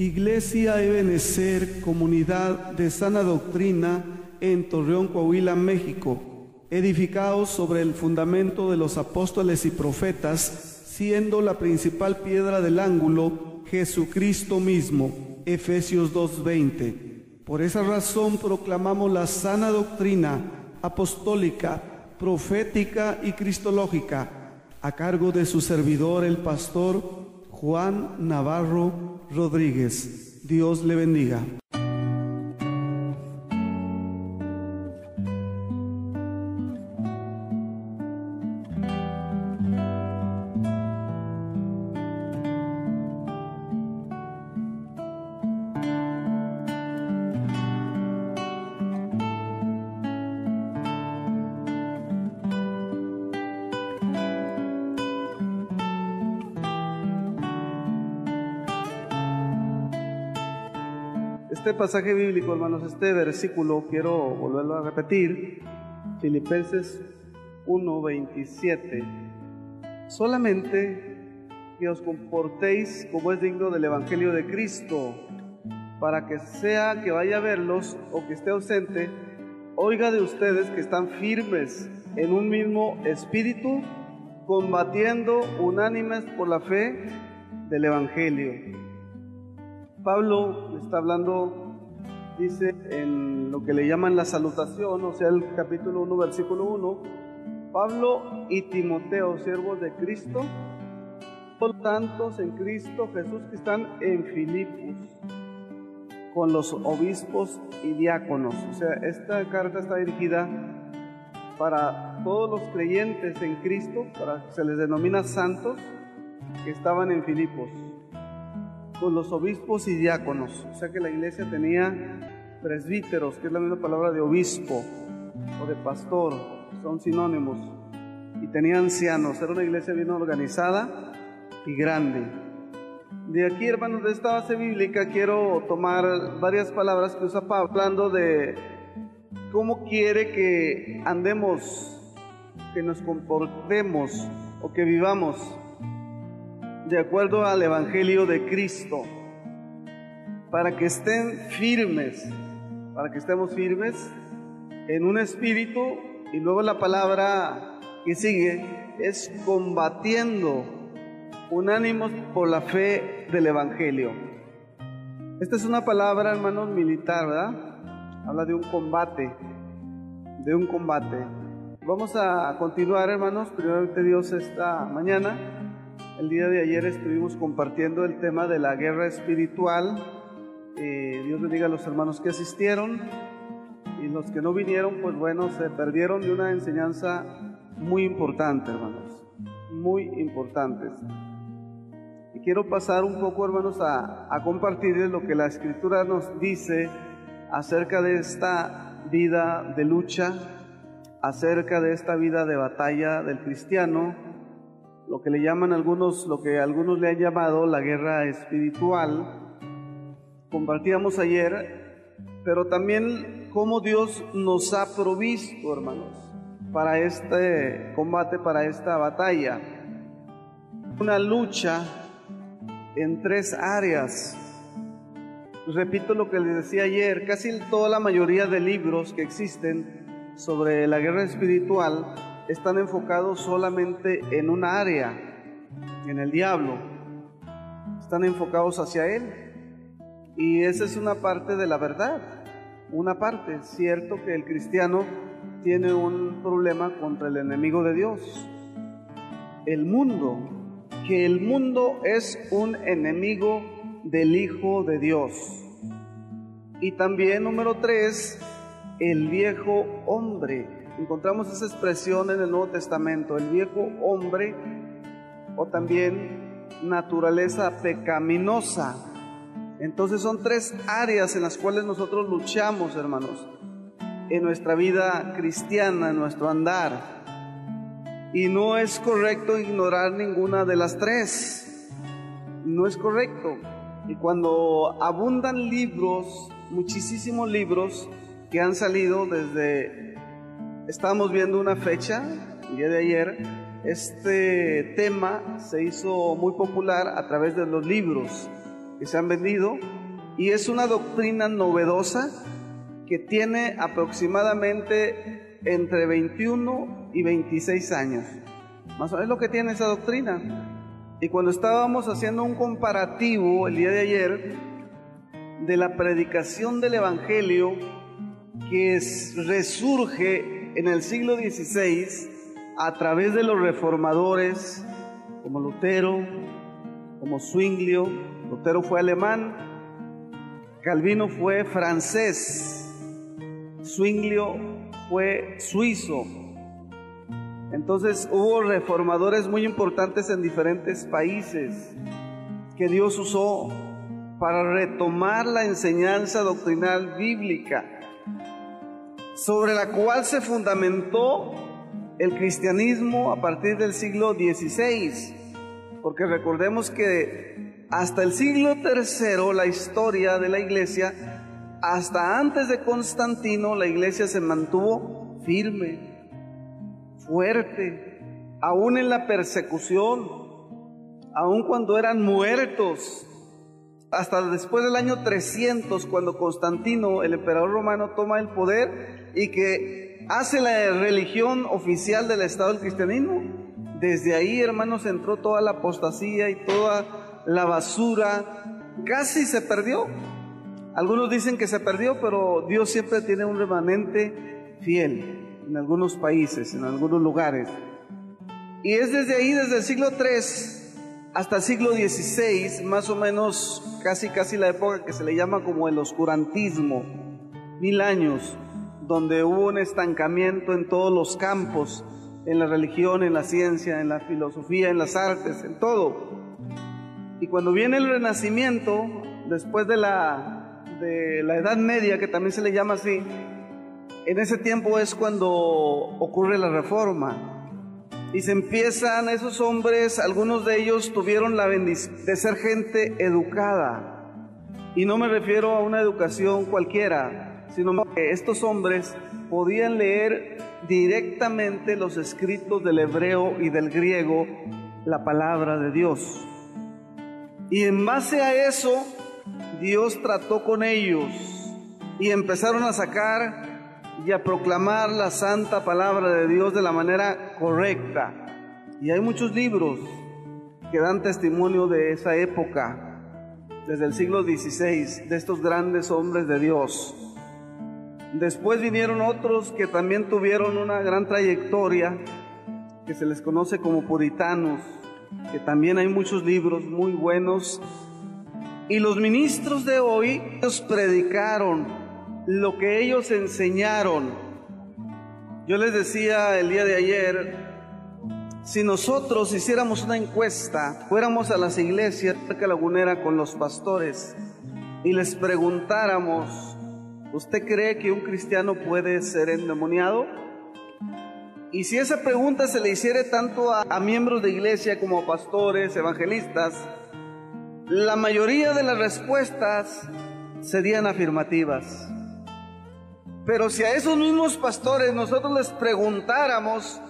Iglesia Ebenecer, Comunidad de Sana Doctrina en Torreón, Coahuila, México, edificados sobre el fundamento de los apóstoles y profetas, siendo la principal piedra del ángulo Jesucristo mismo. Efesios 2:20. Por esa razón proclamamos la sana doctrina apostólica, profética y cristológica, a cargo de su servidor, el pastor Juan Navarro Rodríguez. Dios le bendiga. Este pasaje bíblico, hermanos, este versículo, quiero volverlo a repetir, Filipenses 1:27. Solamente que os comportéis como es digno del Evangelio de Cristo, para que sea que vaya a verlos o que esté ausente, oiga de ustedes que están firmes en un mismo espíritu, combatiendo unánimes por la fe del Evangelio. Pablo está hablando, dice, en lo que le llaman la salutación, o sea, el capítulo 1, versículo 1, Pablo y Timoteo, siervos de Cristo, todos tantos en Cristo Jesús que están en Filipos, con los obispos y diáconos. O sea, esta carta está dirigida para todos los creyentes en Cristo, se les denomina santos, que estaban en Filipos, con los obispos y diáconos. O sea que la iglesia tenía presbíteros, que es la misma palabra de obispo o de pastor, son sinónimos, y tenía ancianos. Era una iglesia bien organizada y grande. De aquí, hermanos, de esta base bíblica quiero tomar varias palabras que usa Pablo, hablando de cómo quiere que andemos, que nos comportemos o que vivamos de acuerdo al Evangelio de Cristo, para que estén firmes, para que estemos firmes en un espíritu. Y luego la palabra que sigue es combatiendo unánimos por la fe del Evangelio. Esta es una palabra, hermanos, militar, ¿verdad? Habla de un combate, de un combate. Vamos a continuar, hermanos, primeramente Dios, esta mañana. El día de ayer estuvimos compartiendo el tema de la guerra espiritual. Dios bendiga a los hermanos que asistieron, y los que no vinieron, pues bueno, se perdieron de una enseñanza muy importante, hermanos, muy importantes. Y quiero pasar un poco, hermanos, a compartirles lo que la Escritura nos dice acerca de esta vida de lucha, acerca de esta vida de batalla del cristiano, lo que le llaman algunos, lo que algunos le han llamado la guerra espiritual. Compartíamos ayer, pero también cómo Dios nos ha provisto, hermanos, para este combate, para esta batalla. Una lucha en tres áreas. Repito lo que les decía ayer, casi toda la mayoría de libros que existen sobre la guerra espiritual están enfocados solamente en una área, en el diablo. Están enfocados hacia él. Y esa es una parte de la verdad. Una parte. Es cierto que el cristiano tiene un problema contra el enemigo de Dios, el mundo. Que el mundo es un enemigo del Hijo de Dios. Y también, número 3, el viejo hombre. Encontramos esa expresión en el Nuevo Testamento, el viejo hombre, o también naturaleza pecaminosa. Entonces son tres áreas en las cuales nosotros luchamos, hermanos, en nuestra vida cristiana, en nuestro andar. Y no es correcto ignorar ninguna de las tres. No es correcto. Y cuando abundan libros, muchísimos libros que han salido desde... Estábamos viendo una fecha, el día de ayer, este tema se hizo muy popular a través de los libros. que se han vendido, y es una doctrina novedosa que tiene aproximadamente entre 21 y 26 años. Más o menos lo que tiene esa doctrina. Y cuando estábamos haciendo un comparativo el día de ayer de la predicación del Evangelio que resurge en el siglo XVI a través de los reformadores como Lutero, como Zwinglio. Lutero fue alemán, Calvino fue francés, Zwinglio fue suizo. Entonces hubo reformadores muy importantes en diferentes países que Dios usó para retomar la enseñanza doctrinal bíblica, sobre la cual se fundamentó el cristianismo a partir del siglo XVI, porque recordemos que hasta el siglo III la historia de la iglesia, hasta antes de Constantino, la iglesia se mantuvo firme, fuerte, aún en la persecución, aún cuando eran muertos, hasta después del año 300, cuando Constantino, el emperador romano, toma el poder y que hace la religión oficial del Estado del cristianismo. Desde ahí, hermanos, entró toda la apostasía y toda la basura. Casi se perdió. Algunos dicen que se perdió, pero Dios siempre tiene un remanente fiel en algunos países, en algunos lugares. Y es desde ahí, desde el siglo III hasta el siglo XVI, más o menos, casi la época que se le llama como el oscurantismo, 1000 años, donde hubo un estancamiento en todos los campos, en la religión, en la ciencia, en la filosofía, en las artes, en todo. Y cuando viene el Renacimiento, después de la Edad Media, que también se le llama así, en ese tiempo es cuando ocurre la Reforma. Y se empiezan esos hombres, algunos de ellos tuvieron la bendición de ser gente educada. Y no me refiero a una educación cualquiera, sino que estos hombres podían leer directamente los escritos del hebreo y del griego, la palabra de Dios. Y en base a eso, Dios trató con ellos y empezaron a sacar y a proclamar la santa palabra de Dios de la manera correcta. Y hay muchos libros que dan testimonio de esa época, desde el siglo XVI, de estos grandes hombres de Dios. Después vinieron otros que también tuvieron una gran trayectoria, que se les conoce como puritanos, que también hay muchos libros muy buenos. Y los ministros de hoy, ellos predicaron lo que ellos enseñaron. Yo les decía el día de ayer, si nosotros hiciéramos una encuesta, fuéramos a las iglesias de Lagunera con los pastores y les preguntáramos, ¿usted cree que un cristiano puede ser endemoniado? Y si esa pregunta se le hiciera tanto a miembros de iglesia como a pastores, evangelistas, la mayoría de las respuestas serían afirmativas. Pero si a esos mismos pastores nosotros les preguntáramos,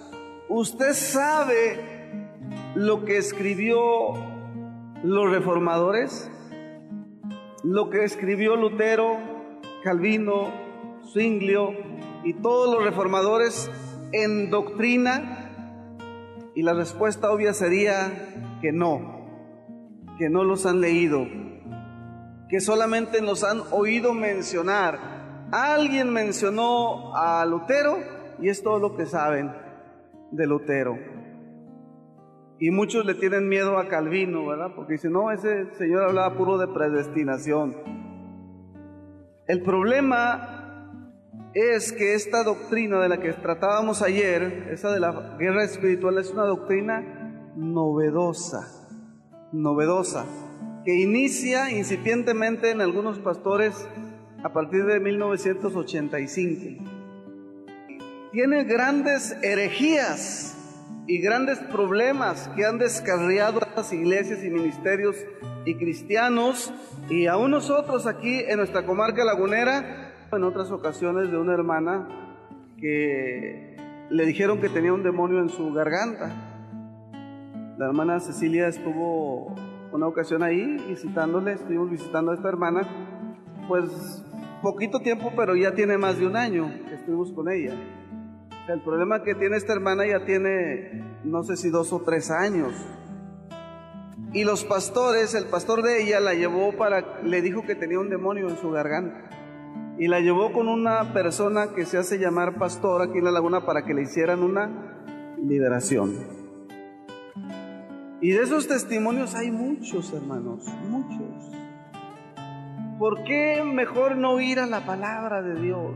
¿usted sabe lo que escribió los reformadores? Lo que escribió Lutero, Calvino, Zwinglio y todos los reformadores en doctrina, y la respuesta obvia sería que no los han leído, que solamente nos han oído mencionar. Alguien mencionó a Lutero y es todo lo que saben de Lutero. Y muchos le tienen miedo a Calvino, ¿verdad? Porque dicen, no, ese señor hablaba puro de predestinación. El problema es que esta doctrina de la que tratábamos ayer, esa de la guerra espiritual, es una doctrina novedosa, que inicia incipientemente en algunos pastores a partir de 1985. Tiene grandes herejías y grandes problemas que han descarriado a las iglesias y ministerios y cristianos, y aún nosotros aquí en nuestra comarca lagunera, en otras ocasiones de una hermana que le dijeron que tenía un demonio en su garganta. La hermana Cecilia estuvo una ocasión ahí visitándole, estuvimos visitando a esta hermana, pues poquito tiempo, pero ya tiene más de un año que estuvimos con ella. O sea, el problema que tiene esta hermana ya tiene, no sé si 2 o 3 años. Y los pastores, el pastor de ella la llevó le dijo que tenía un demonio en su garganta. Y la llevó con una persona que se hace llamar pastor aquí en La Laguna para que le hicieran una liberación. Y de esos testimonios hay muchos, hermanos, muchos. ¿Por qué mejor no ir a la palabra de Dios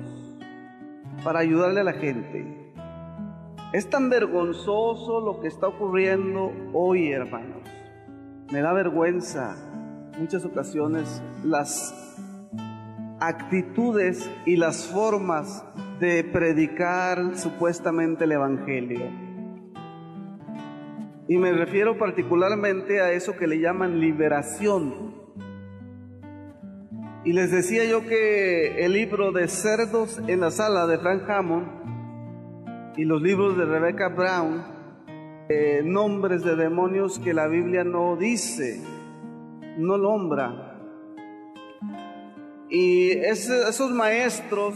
para ayudarle a la gente? Es tan vergonzoso lo que está ocurriendo hoy, hermanos. Me da vergüenza muchas ocasiones las actitudes y las formas de predicar supuestamente el evangelio. Y me refiero particularmente a eso que le llaman liberación. Y les decía yo que el libro de Cerdos en la Sala de Frank Hammond y los libros de Rebecca Brown, nombres de demonios que la Biblia no dice, no nombra. Y esos maestros,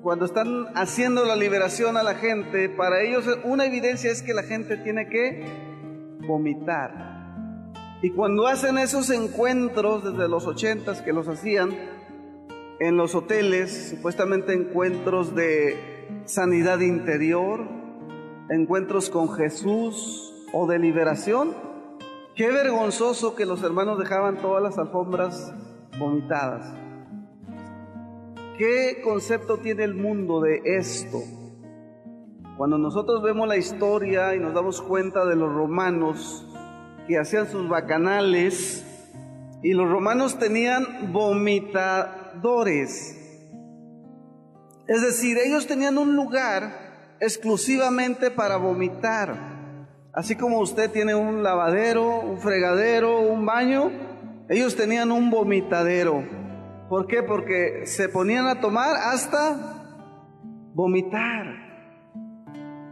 cuando están haciendo la liberación a la gente, para ellos una evidencia es que la gente tiene que vomitar. Y cuando hacen esos encuentros desde los 80s que los hacían en los hoteles, supuestamente encuentros de sanidad interior, encuentros con Jesús o de liberación, qué vergonzoso que los hermanos dejaban todas las alfombras vomitadas. ¿Qué concepto tiene el mundo de esto? Cuando nosotros vemos la historia y nos damos cuenta de los romanos que hacían sus bacanales, y los romanos tenían vomitadores, es decir, ellos tenían un lugar exclusivamente para vomitar. Así como usted tiene un lavadero, un fregadero, un baño, ellos tenían un vomitadero. ¿Por qué? Porque se ponían a tomar hasta vomitar.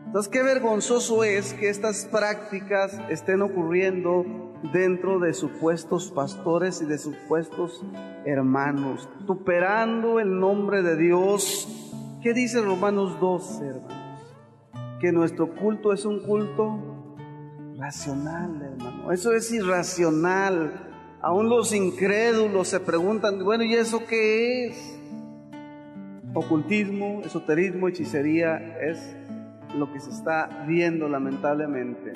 Entonces, qué vergonzoso es que estas prácticas estén ocurriendo dentro de supuestos pastores y de supuestos hermanos, tuperando el nombre de Dios. ¿Qué dice Romanos 12, hermanos? Que nuestro culto es un culto racional, hermano. Eso es irracional. Aún los incrédulos se preguntan, bueno, ¿y eso qué es? Ocultismo, esoterismo, hechicería es lo que se está viendo lamentablemente.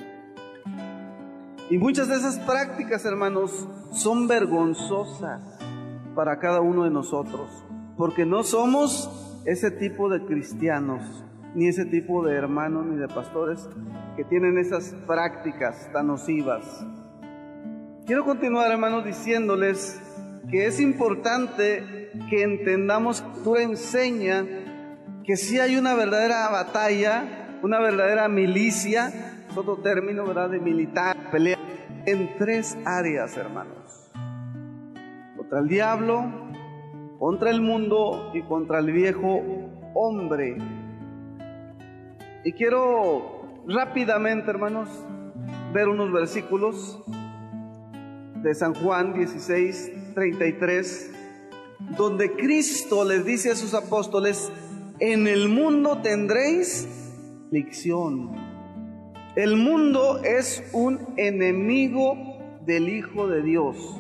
Y muchas de esas prácticas, hermanos, son vergonzosas para cada uno de nosotros, porque no somos ese tipo de cristianos, ni ese tipo de hermanos, ni de pastores que tienen esas prácticas tan nocivas. Quiero continuar, hermanos, diciéndoles que es importante que entendamos, tú enseña que sí hay una verdadera batalla, una verdadera milicia, es otro término, ¿verdad?, de militar, pelea en 3 áreas, hermanos: contra el diablo, contra el mundo y contra el viejo hombre. Y quiero rápidamente, hermanos, ver unos versículos de San Juan 16:33, donde Cristo les dice a sus apóstoles: en el mundo tendréis aflicción. El mundo es un enemigo del Hijo de Dios.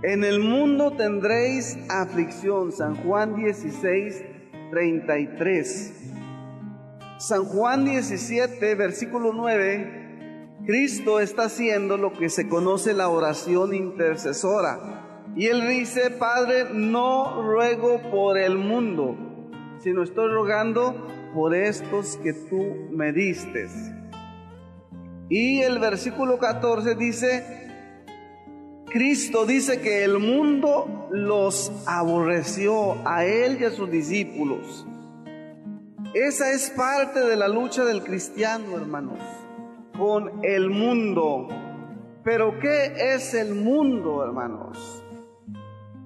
En el mundo tendréis aflicción. San Juan 16:33. San Juan 17, versículo 9, Cristo está haciendo lo que se conoce la oración intercesora. Y Él dice: Padre, no ruego por el mundo, sino estoy rogando por estos que tú me distes. Y el versículo 14 dice, Cristo dice que el mundo los aborreció a Él y a sus discípulos. Esa es parte de la lucha del cristiano, hermanos, con el mundo. Pero ¿qué es el mundo, hermanos?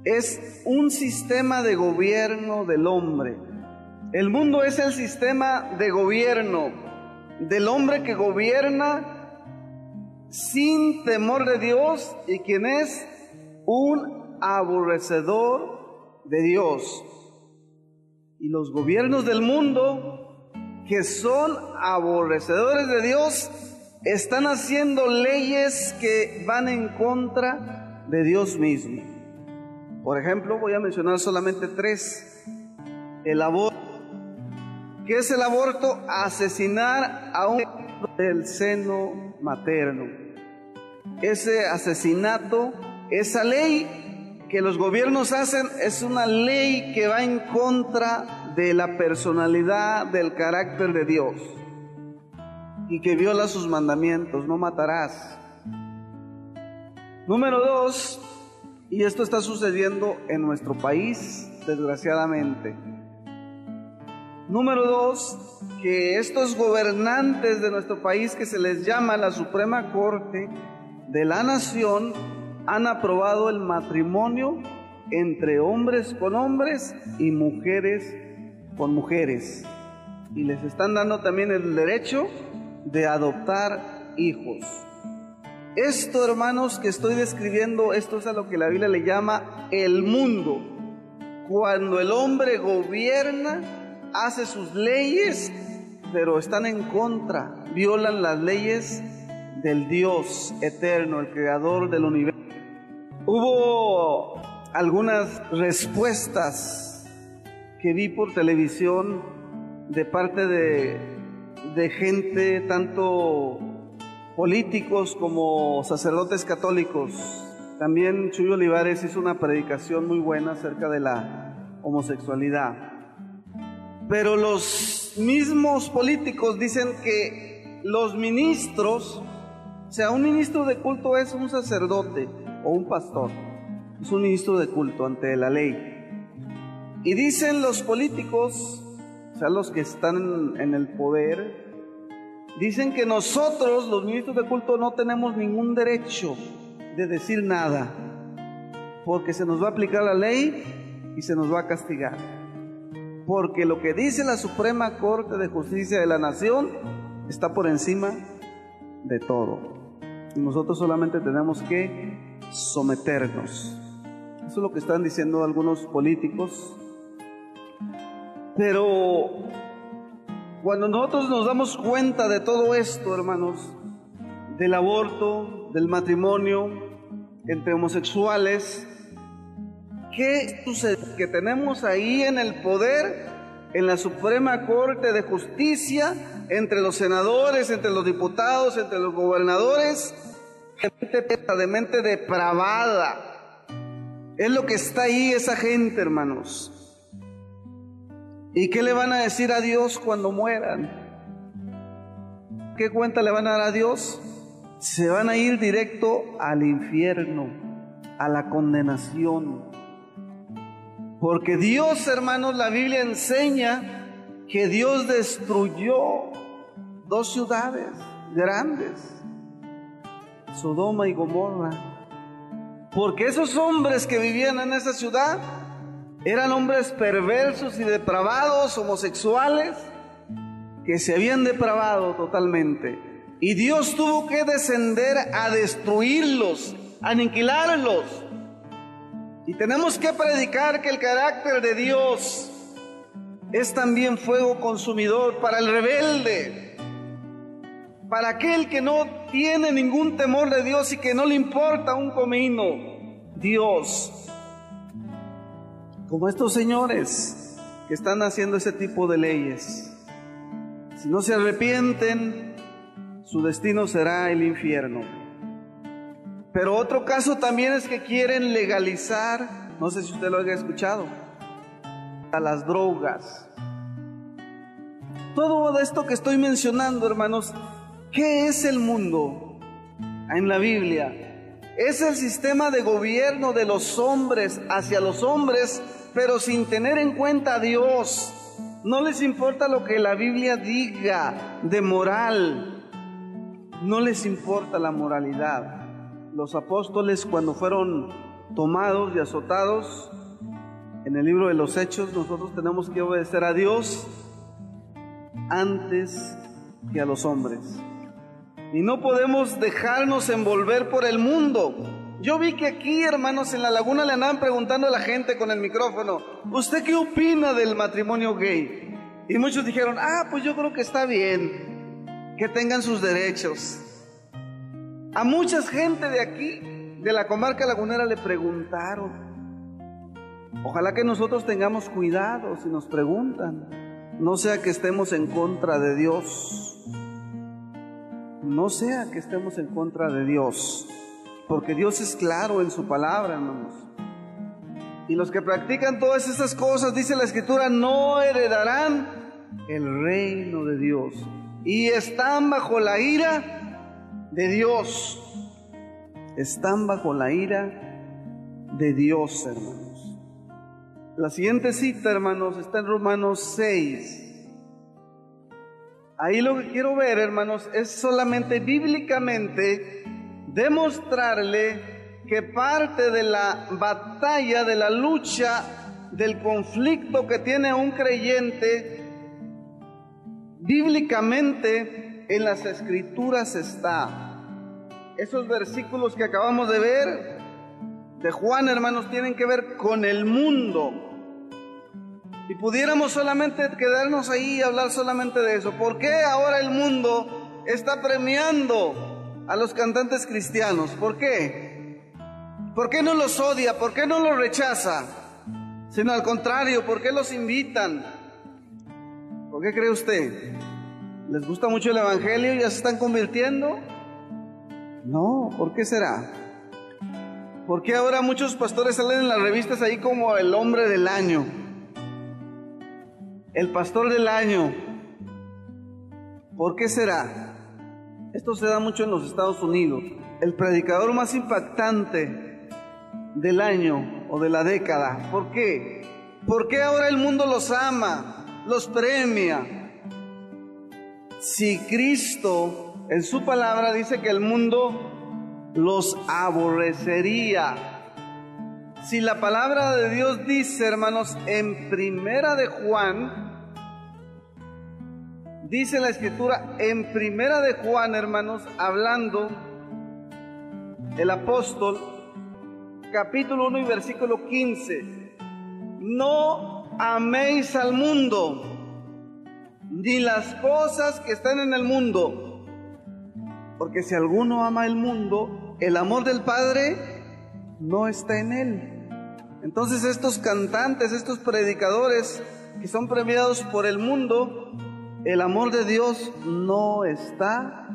Es un sistema de gobierno del hombre. El mundo es el sistema de gobierno del hombre que gobierna sin temor de Dios y quien es un aborrecedor de Dios. Y los gobiernos del mundo, que son aborrecedores de Dios, están haciendo leyes que van en contra de Dios mismo. Por ejemplo, voy a mencionar solamente 3. El aborto. ¿Qué es el aborto? Asesinar a un del seno materno. Ese asesinato, esa ley que los gobiernos hacen, es una ley que va en contra de la personalidad, del carácter de Dios, y que viola sus mandamientos: no matarás. Número 2, y esto está sucediendo en nuestro país, desgraciadamente. Número 2, que estos gobernantes de nuestro país, que se les llama la Suprema Corte de la Nación, han aprobado el matrimonio entre hombres con hombres y mujeres con mujeres. Y les están dando también el derecho de adoptar hijos. Esto, hermanos, que estoy describiendo, esto es a lo que la Biblia le llama el mundo. Cuando el hombre gobierna, hace sus leyes, pero están en contra, violan las leyes del Dios eterno, el creador del universo. Hubo algunas respuestas que vi por televisión de parte de gente, tanto políticos como sacerdotes católicos. También Chuy Olivares hizo una predicación muy buena acerca de la homosexualidad. Pero los mismos políticos dicen que los ministros, o sea, un ministro de culto es un sacerdote o un pastor, es un ministro de culto ante la ley. Y dicen los políticos, o sea, los que están en el poder, dicen que nosotros, los ministros de culto, no tenemos ningún derecho de decir nada, porque se nos va a aplicar la ley y se nos va a castigar. Porque lo que dice la Suprema Corte de Justicia de la Nación está por encima de todo. Y nosotros solamente tenemos que someternos. Eso es lo que están diciendo algunos políticos. Pero cuando nosotros nos damos cuenta de todo esto, hermanos, del aborto, del matrimonio entre homosexuales, ¿qué sucede? Que tenemos ahí en el poder, en la Suprema Corte de Justicia, entre los senadores, entre los diputados, entre los gobernadores, gente de mente depravada. Es lo que está ahí esa gente, hermanos. ¿Y qué le van a decir a Dios cuando mueran? ¿Qué cuenta le van a dar a Dios? Se van a ir directo al infierno, a la condenación. Porque Dios, hermanos, la Biblia enseña que Dios destruyó 2 ciudades grandes, Sodoma y Gomorra. Porque esos hombres que vivían en esa ciudad eran hombres perversos y depravados, homosexuales, que se habían depravado totalmente. Y Dios tuvo que descender a destruirlos, a aniquilarlos. Y tenemos que predicar que el carácter de Dios es también fuego consumidor para el rebelde, para aquel que no tiene ningún temor de Dios y que no le importa un comino Dios. Como estos señores que están haciendo ese tipo de leyes. Si no se arrepienten, su destino será el infierno. Pero otro caso también es que quieren legalizar, no sé si usted lo haya escuchado, a las drogas. Todo esto que estoy mencionando, hermanos, ¿qué es el mundo en la Biblia? Es el sistema de gobierno de los hombres hacia los hombres, pero sin tener en cuenta a Dios. No les importa lo que la Biblia diga de moral. No les importa la moralidad. Los apóstoles, cuando fueron tomados y azotados, en el libro de los Hechos, nosotros tenemos que obedecer a Dios antes que a los hombres. y no podemos dejarnos envolver por el mundo. Yo vi que aquí, hermanos, en la laguna le andaban preguntando a la gente con el micrófono: ¿usted qué opina del matrimonio gay? Y muchos dijeron: pues yo creo que está bien que tengan sus derechos. A mucha gente de aquí, de la comarca lagunera, le preguntaron. Ojalá que nosotros tengamos cuidado si nos preguntan, no sea que estemos en contra de Dios, no sea que estemos en contra de Dios, porque Dios es claro en su palabra, hermanos. Y los que practican todas estas cosas, dice la Escritura, no heredarán el reino de Dios, y están bajo la ira de Dios. Están bajo la ira de Dios, hermanos. La siguiente cita, hermanos, está en Romanos 6. Ahí lo que quiero ver, hermanos, es solamente bíblicamente demostrarle que parte de la batalla, de la lucha, del conflicto que tiene un creyente, bíblicamente en las Escrituras está. Esos versículos que acabamos de ver de Juan, hermanos, tienen que ver con el mundo. Y pudiéramos solamente quedarnos ahí y hablar solamente de eso. ¿Por qué ahora el mundo está premiando a los cantantes cristianos? ¿Por qué? ¿Por qué no los odia? ¿Por qué no los rechaza? Sino al contrario, ¿por qué los invitan? ¿Por qué cree usted? ¿Les gusta mucho el evangelio y ya se están convirtiendo? No, ¿por qué será? ¿Por qué ahora muchos pastores salen en las revistas ahí como el hombre del año? El pastor del año. ¿Por qué será? Esto se da mucho en los Estados Unidos. El predicador más impactante del año o de la década. ¿Por qué? ¿Por qué ahora el mundo los ama, los premia? Si Cristo en su palabra dice que el mundo los aborrecería. Si la palabra de Dios dice, hermanos, en Primera de Juan, dice la Escritura, en Primera de Juan, hermanos, hablando el apóstol, capítulo 1 y versículo 15, no améis al mundo, ni las cosas que están en el mundo, porque si alguno ama el mundo, el amor del Padre no está en él. Entonces estos cantantes, estos predicadores que son premiados por el mundo, el amor de Dios no está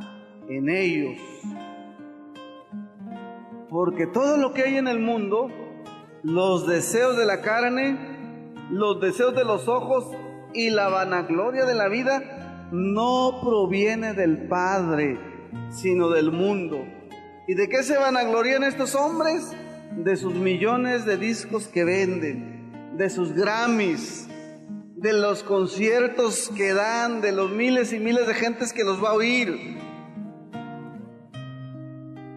en ellos. Porque todo lo que hay en el mundo, los deseos de la carne, los deseos de los ojos y la vanagloria de la vida, no proviene del Padre, sino del mundo. ¿Y de qué se vanaglorían estos hombres? De sus millones de discos que venden, de sus Grammys, de los conciertos que dan, de los miles y miles de gentes que los va a oír.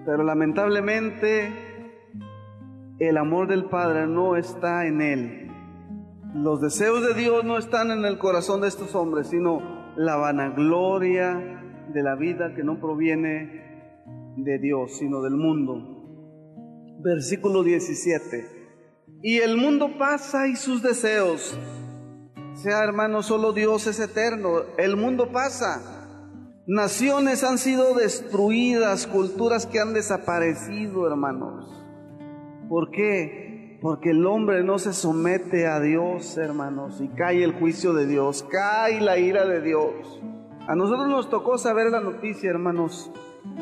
Pero lamentablemente el amor del Padre no está en él. Los deseos de Dios no están en el corazón de estos hombres, sino la vanagloria de la vida que no proviene de Dios, sino del mundo. Versículo 17. Y el mundo pasa y sus deseos. Sea, hermano, solo Dios es eterno. El mundo pasa. Naciones han sido destruidas, culturas que han desaparecido, hermanos. ¿Por qué? Porque el hombre no se somete a Dios, hermanos, y cae el juicio de Dios, cae la ira de Dios. A nosotros nos tocó saber la noticia, hermanos,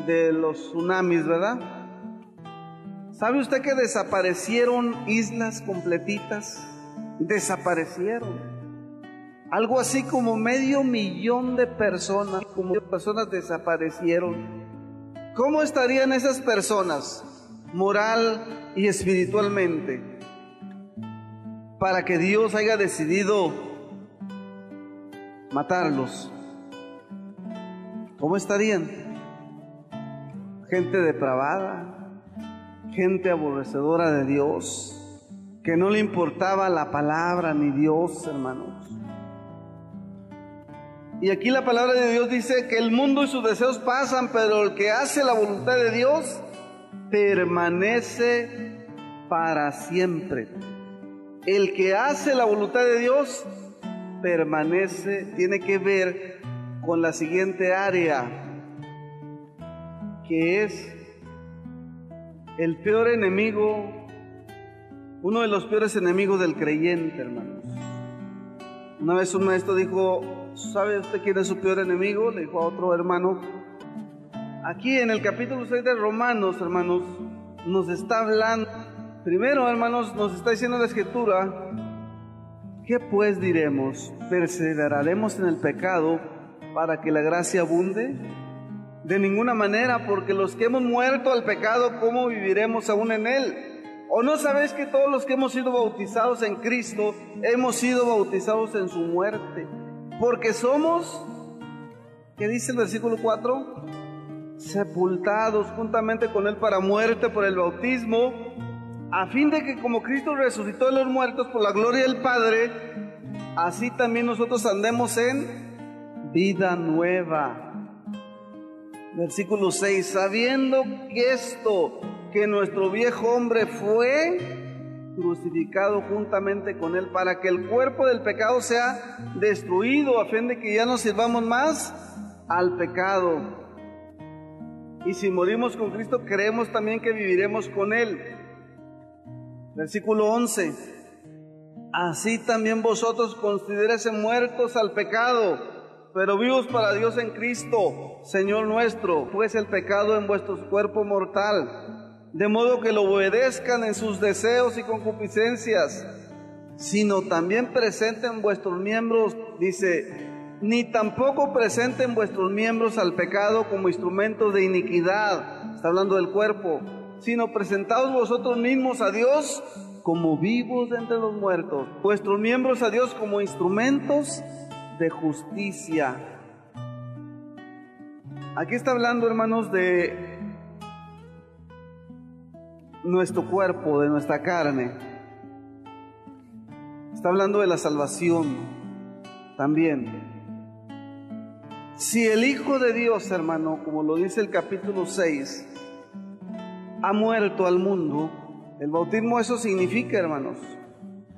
de los tsunamis, ¿verdad? ¿Sabe usted que desaparecieron islas completitas? Desaparecieron. Algo así como 500,000 de personas, desaparecieron. ¿Cómo estarían esas personas, moral y espiritualmente, para que Dios haya decidido matarlos? ¿Cómo estarían? Gente depravada, gente aborrecedora de Dios, que no le importaba la palabra ni Dios, hermanos. Y aquí la palabra de Dios dice que el mundo y sus deseos pasan, pero el que hace la voluntad de Dios permanece para siempre. El que hace la voluntad de Dios permanece, tiene que ver con la siguiente área, que es el peor enemigo, uno de los peores enemigos del creyente, hermanos. Una vez un maestro dijo: ¿sabe usted quién es su peor enemigo? Le dijo a otro hermano. Aquí en el capítulo 6 de Romanos, hermanos, nos está hablando, primero, hermanos, nos está diciendo la Escritura: ¿qué pues diremos? ¿Perseveraremos en el pecado para que la gracia abunde? De ninguna manera, porque los que hemos muerto al pecado, ¿cómo viviremos aún en él? ¿O no sabéis que todos los que hemos sido bautizados en Cristo, hemos sido bautizados en su muerte? Porque somos, ¿qué dice el versículo 4? Sepultados juntamente con él para muerte por el bautismo, a fin de que como Cristo resucitó de los muertos por la gloria del Padre, así también nosotros andemos en vida nueva. Versículo 6, sabiendo que esto, que nuestro viejo hombre fue crucificado juntamente con él, para que el cuerpo del pecado sea destruido, a fin de que ya no sirvamos más al pecado. Y si morimos con Cristo, creemos también que viviremos con él. Versículo 11, así también vosotros consideréis muertos al pecado, pero vivos para Dios en Cristo, Señor nuestro, pues el pecado en vuestro cuerpo mortal, de modo que lo obedezcan en sus deseos y concupiscencias, sino también presenten vuestros miembros, dice, ni tampoco presenten vuestros miembros al pecado como instrumentos de iniquidad, está hablando del cuerpo, sino presentaos vosotros mismos a Dios como vivos de entre los muertos, vuestros miembros a Dios como instrumentos de justicia. Aquí está hablando, hermanos, de nuestro cuerpo, de nuestra carne. Está hablando de la salvación también. Si el Hijo de Dios, hermano, como lo dice el capítulo 6, ha muerto al mundo, el bautismo eso significa, hermanos.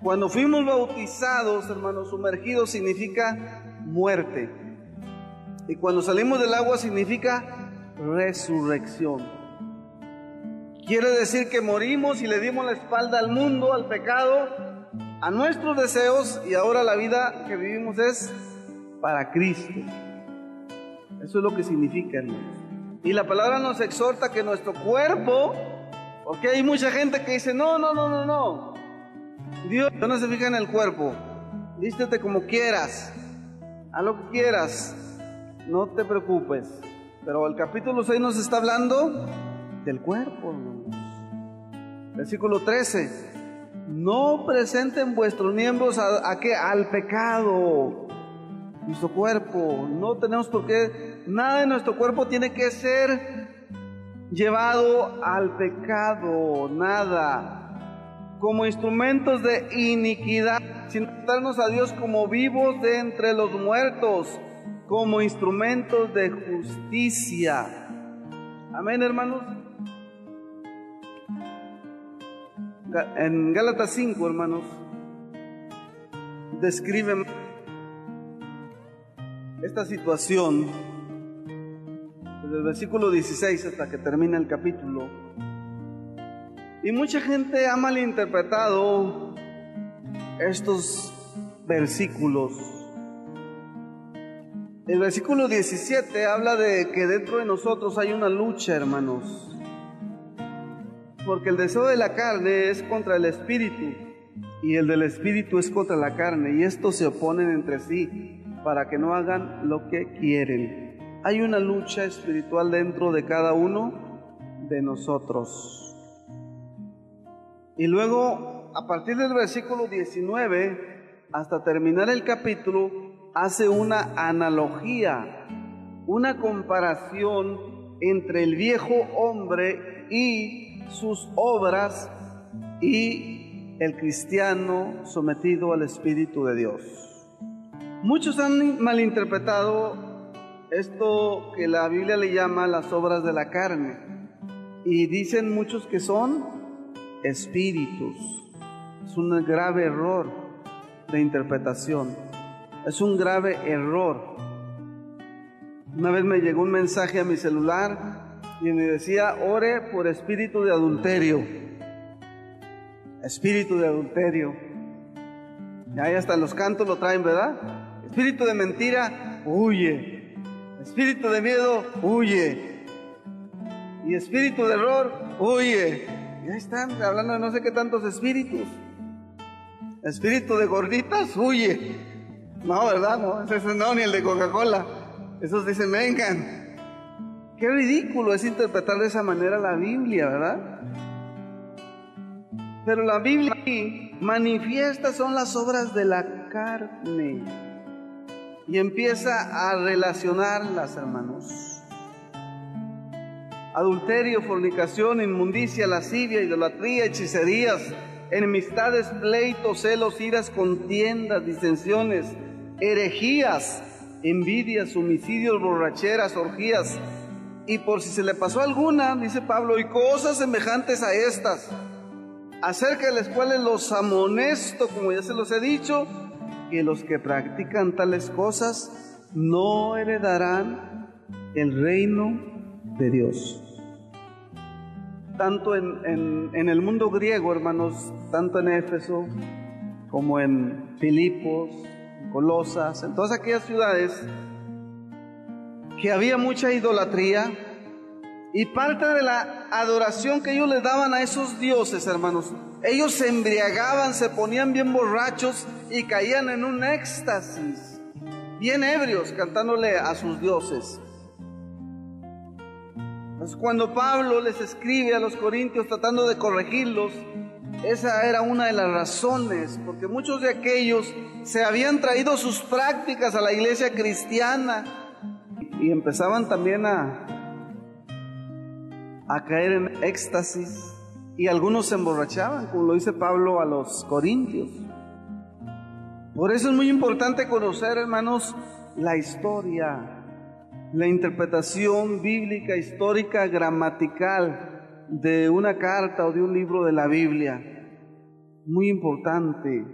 Cuando fuimos bautizados, hermanos, sumergidos significa muerte. Y cuando salimos del agua significa resurrección. Quiere decir que morimos y le dimos la espalda al mundo, al pecado, a nuestros deseos, y ahora la vida que vivimos es para Cristo. Eso es lo que significa, hermanos. Y la palabra nos exhorta que nuestro cuerpo, porque hay mucha gente que dice, no, Dios no se fija en el cuerpo, vístete como quieras, haz lo que quieras, no te preocupes. Pero el capítulo 6 nos está hablando del cuerpo, hermanos. Versículo 13, no presenten vuestros miembros al pecado. Nuestro cuerpo, no tenemos por qué, nada de nuestro cuerpo tiene que ser llevado al pecado, nada, como instrumentos de iniquidad, sino darnos a Dios como vivos de entre los muertos, como instrumentos de justicia. Amén, hermanos. En Gálatas 5, hermanos, describe esta situación desde el versículo 16 hasta que termina el capítulo. Y mucha gente ha malinterpretado estos versículos. El versículo 17 habla de que dentro de nosotros hay una lucha, hermanos, porque el deseo de la carne es contra el espíritu y el del espíritu es contra la carne, y estos se oponen entre sí para que no hagan lo que quieren. Hay una lucha espiritual dentro de cada uno de nosotros. Y luego, a partir del versículo 19 hasta terminar el capítulo, hace una analogía, una comparación entre el viejo hombre y sus obras y el cristiano sometido al Espíritu de Dios. Muchos han malinterpretado esto que la Biblia le llama las obras de la carne, y dicen muchos que son espíritus. Es un grave error de interpretación, es un grave error. Una vez me llegó un mensaje a mi celular y me decía: ore por espíritu de adulterio. Espíritu de adulterio. Y ahí hasta en los cantos lo traen, ¿verdad? Espíritu de mentira, huye. Espíritu de miedo, huye. Y espíritu de error, huye. Y ahí están hablando de no sé qué tantos espíritus. Espíritu de gorditas, huye. No, ¿verdad? No, ese no, ni el de Coca-Cola. Esos dicen: vengan. Qué ridículo es interpretar de esa manera la Biblia, ¿verdad? Pero la Biblia manifiesta son las obras de la carne y empieza a relacionarlas, hermanos. Adulterio, fornicación, inmundicia, lascivia, idolatría, hechicerías, enemistades, pleitos, celos, iras, contiendas, disensiones, herejías, envidias, homicidios, borracheras, orgías, y por si se le pasó alguna, dice Pablo, y cosas semejantes a estas, acerca de las cuales los amonesto, como ya se los he dicho, que los que practican tales cosas no heredarán el reino de Dios. Tanto en el mundo griego, hermanos, tanto en Éfeso como en Filipos, en Colosas, en todas aquellas ciudades que había mucha idolatría, y parte de la adoración que ellos le daban a esos dioses, hermanos, ellos se embriagaban, se ponían bien borrachos y caían en un éxtasis, bien ebrios, cantándole a sus dioses. Entonces, cuando Pablo les escribe a los corintios tratando de corregirlos, esa era una de las razones, porque muchos de aquellos se habían traído sus prácticas a la iglesia cristiana y empezaban también a caer en éxtasis, y algunos se emborrachaban, como lo dice Pablo a los corintios. Por eso es muy importante conocer, hermanos, la historia, la interpretación bíblica, histórica, gramatical de una carta o de un libro de la Biblia. Muy importante.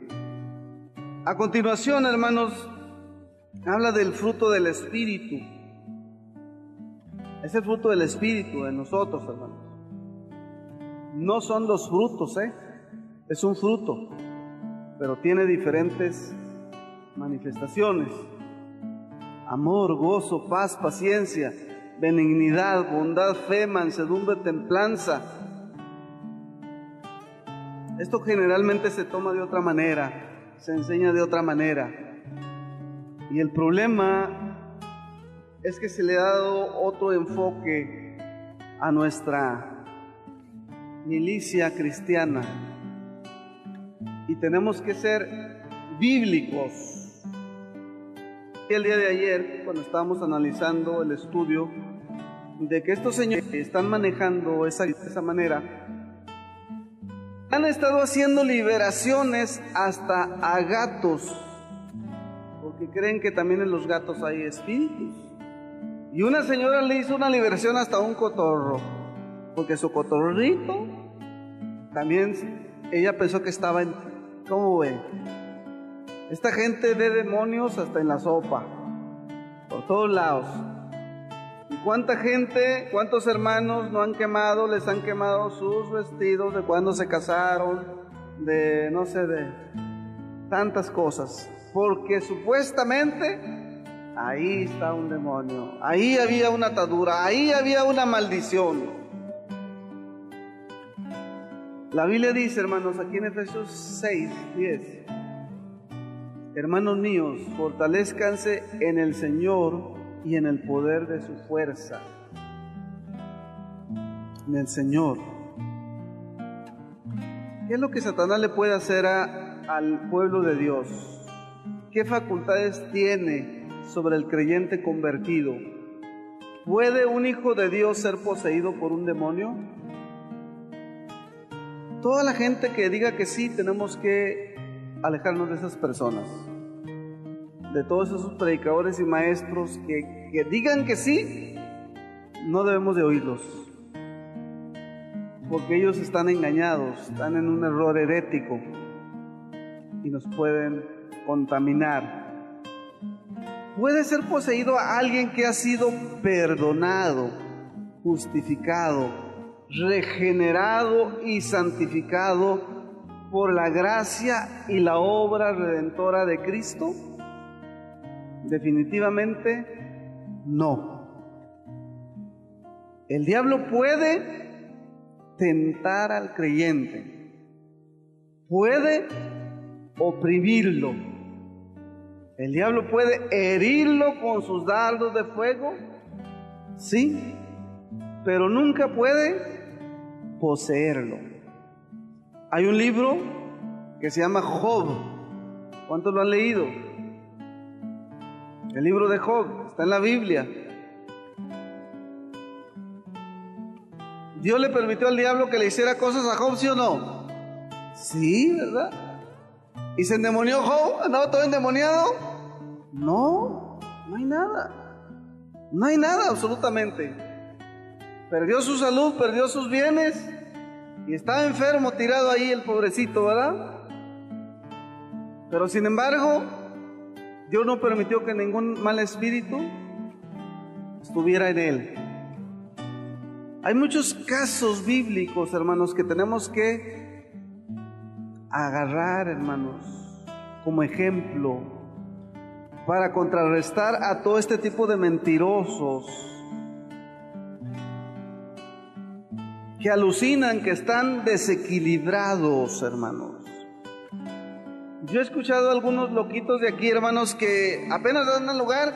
A continuación, hermanos, habla del fruto del Espíritu. Es el fruto del Espíritu en nosotros, hermanos. No son los frutos, es un fruto, pero tiene diferentes manifestaciones: amor, gozo, paz, paciencia, benignidad, bondad, fe, mansedumbre, templanza. Esto generalmente se toma de otra manera, se enseña de otra manera, y el problema es que se le ha dado otro enfoque a nuestra milicia cristiana, y tenemos que ser bíblicos. El día de ayer, cuando estábamos analizando el estudio de que estos señores están manejando esa manera, han estado haciendo liberaciones hasta a gatos, porque creen que también en los gatos hay espíritus. Y una señora le hizo una liberación hasta a un cotorro, porque su cotorrito también, ella pensó que estaba en... ¿Cómo ven? Esta gente ve demonios hasta en la sopa, por todos lados. ¿Y cuánta gente, cuántos hermanos no han quemado, les han quemado sus vestidos de cuando se casaron, de no sé, de tantas cosas? Porque supuestamente ahí está un demonio, ahí había una atadura, ahí había una maldición. La Biblia dice, hermanos, aquí en Efesios 6:10, hermanos míos, fortalezcanse en el Señor y en el poder de su fuerza. En el Señor. ¿Qué es lo que Satanás le puede hacer al pueblo de Dios? ¿Qué facultades tiene sobre el creyente convertido? ¿Puede un hijo de Dios ser poseído por un demonio? Toda la gente que diga que sí, tenemos que alejarnos de esas personas. de todos esos predicadores y maestros que digan que sí, no debemos de oírlos, porque ellos están engañados, están en un error herético y nos pueden contaminar. Puede ser poseído a alguien que ha sido perdonado, justificado, regenerado y santificado por la gracia y la obra redentora de Cristo. Definitivamente no. El diablo puede tentar al creyente, puede oprimirlo, el diablo puede herirlo con sus dardos de fuego, sí, pero nunca puede poseerlo. Hay un libro que se llama Job. ¿Cuántos lo han leído? El libro de Job está en la Biblia. ¿Dios le permitió al diablo que le hiciera cosas a Job, sí o no? Sí, ¿verdad? ¿Y se endemonió Job? ¿Andaba todo endemoniado? No, no hay nada. No hay nada absolutamente. Perdió su salud, perdió sus bienes y estaba enfermo, tirado ahí el pobrecito, ¿verdad? Pero sin embargo, Dios no permitió que ningún mal espíritu estuviera en él. Hay muchos casos bíblicos, hermanos, que tenemos que agarrar, hermanos, como ejemplo para contrarrestar a todo este tipo de mentirosos que alucinan que están desequilibrados, hermanos. Yo he escuchado a algunos loquitos de aquí, hermanos, que apenas dan al lugar,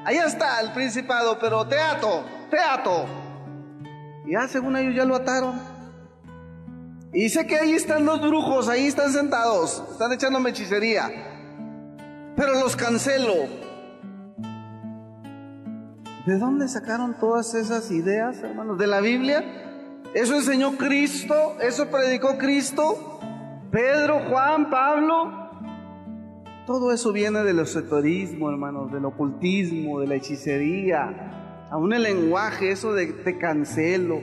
allá está el principado, pero te ato. Y ya según ellos ya lo ataron. Y sé que ahí están los brujos, ahí están sentados, están echándome hechicería, pero los cancelo. ¿De dónde sacaron todas esas ideas, hermanos? ¿De la Biblia? ¿Eso enseñó Cristo? ¿Eso predicó Cristo? ¿Pedro, Juan, Pablo? Todo eso viene del esoterismo, hermanos, del ocultismo, de la hechicería. Aún el lenguaje, eso de te cancelo,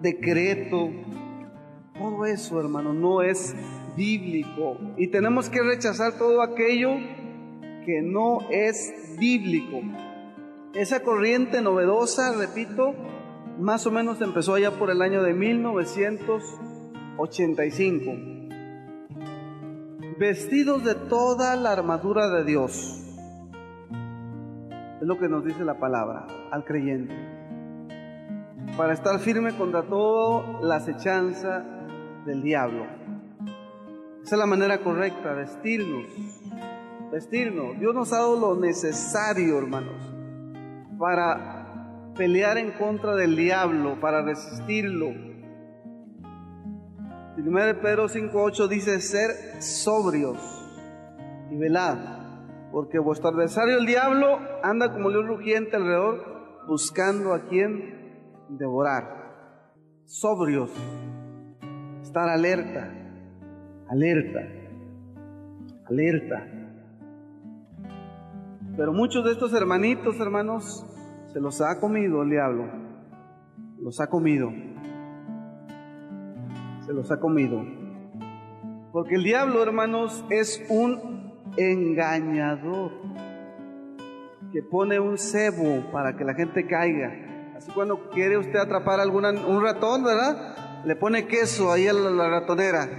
decreto. Todo eso, hermanos, no es bíblico. Y tenemos que rechazar todo aquello que no es bíblico. Esa corriente novedosa, repito, más o menos empezó allá por el año de 1985. Vestidos de toda la armadura de Dios. Es lo que nos dice la palabra al creyente. Para estar firme contra toda la acechanza del diablo. Esa es la manera correcta, vestirnos. Dios nos ha dado lo necesario, hermanos, para pelear en contra del diablo, para resistirlo. 1 Pedro 5:8 dice: ser sobrios y velad, porque vuestro adversario el diablo anda como león rugiente alrededor, buscando a quien devorar. Sobrios, estar alerta. Pero muchos de estos hermanitos, hermanos, se los ha comido el diablo. Los ha comido. Se los ha comido. Porque el diablo, hermanos, es un engañador que pone un cebo para que la gente caiga. Así cuando quiere usted atrapar un ratón, ¿verdad? Le pone queso ahí a la ratonera.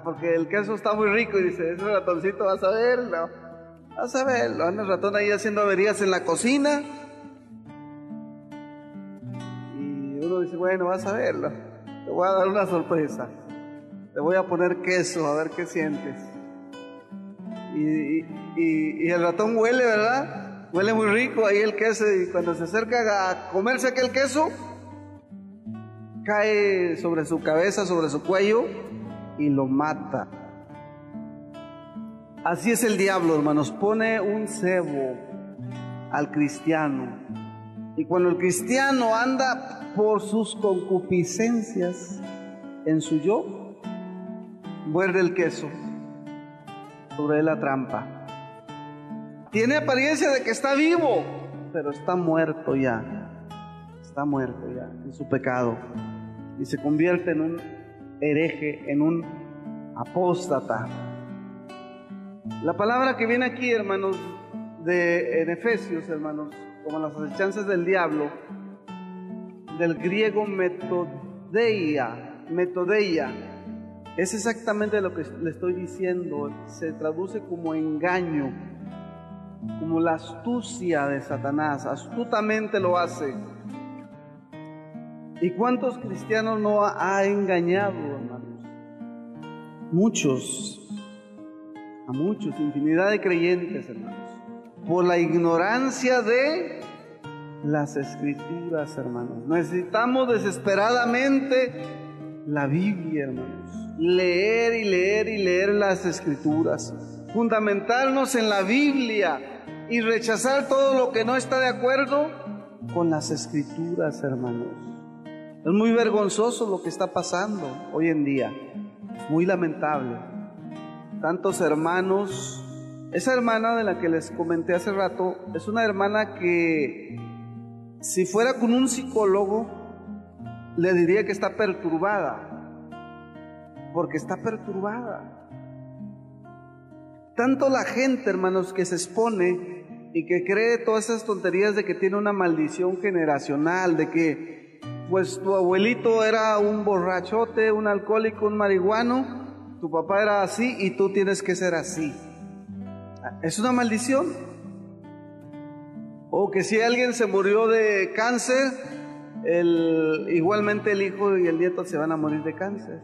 Porque el queso está muy rico y dice, ese ratoncito vas a verlo. Anda el ratón ahí haciendo averías en la cocina. Y uno dice, bueno, vas a verlo. Te voy a dar una sorpresa. Te voy a poner queso, a ver qué sientes. Y el ratón huele, ¿verdad? Huele muy rico ahí el queso. Y cuando se acerca a comerse aquel queso, cae sobre su cabeza, sobre su cuello, y lo mata. Así es el diablo, hermanos. Pone un cebo al cristiano. Y cuando el cristiano anda por sus concupiscencias en su yo, muerde el queso. sobre él la trampa. Tiene apariencia de que está vivo, pero está muerto ya. Está muerto ya en su pecado. Y se convierte en un hereje, en un apóstata. La palabra que viene aquí, hermanos, en Efesios, hermanos, como las acechanzas del diablo, del griego metodeia, es exactamente lo que le estoy diciendo. Se traduce como engaño, como la astucia de Satanás. Astutamente lo hace. ¿Y cuántos cristianos no ha engañado, hermanos? Muchos, a muchos, infinidad de creyentes, hermanos, por la ignorancia de las Escrituras, hermanos. Necesitamos desesperadamente la Biblia, hermanos. Leer y leer y leer las Escrituras. Fundamentarnos en la Biblia y rechazar todo lo que no está de acuerdo con las Escrituras, hermanos. Es muy vergonzoso lo que está pasando hoy en día. Muy lamentable. Tantos hermanos. Esa hermana de la que les comenté hace rato es una hermana que, si fuera con un psicólogo, le diría que está perturbada, porque está perturbada. Tanto la gente, hermanos, que se expone y que cree todas esas tonterías de que tiene una maldición generacional, de que pues tu abuelito era un borrachote, un alcohólico, un marihuano, tu papá era así y tú tienes que ser así. ¿Es una maldición? O que si alguien se murió de cáncer, igualmente el hijo y el nieto se van a morir de cáncer.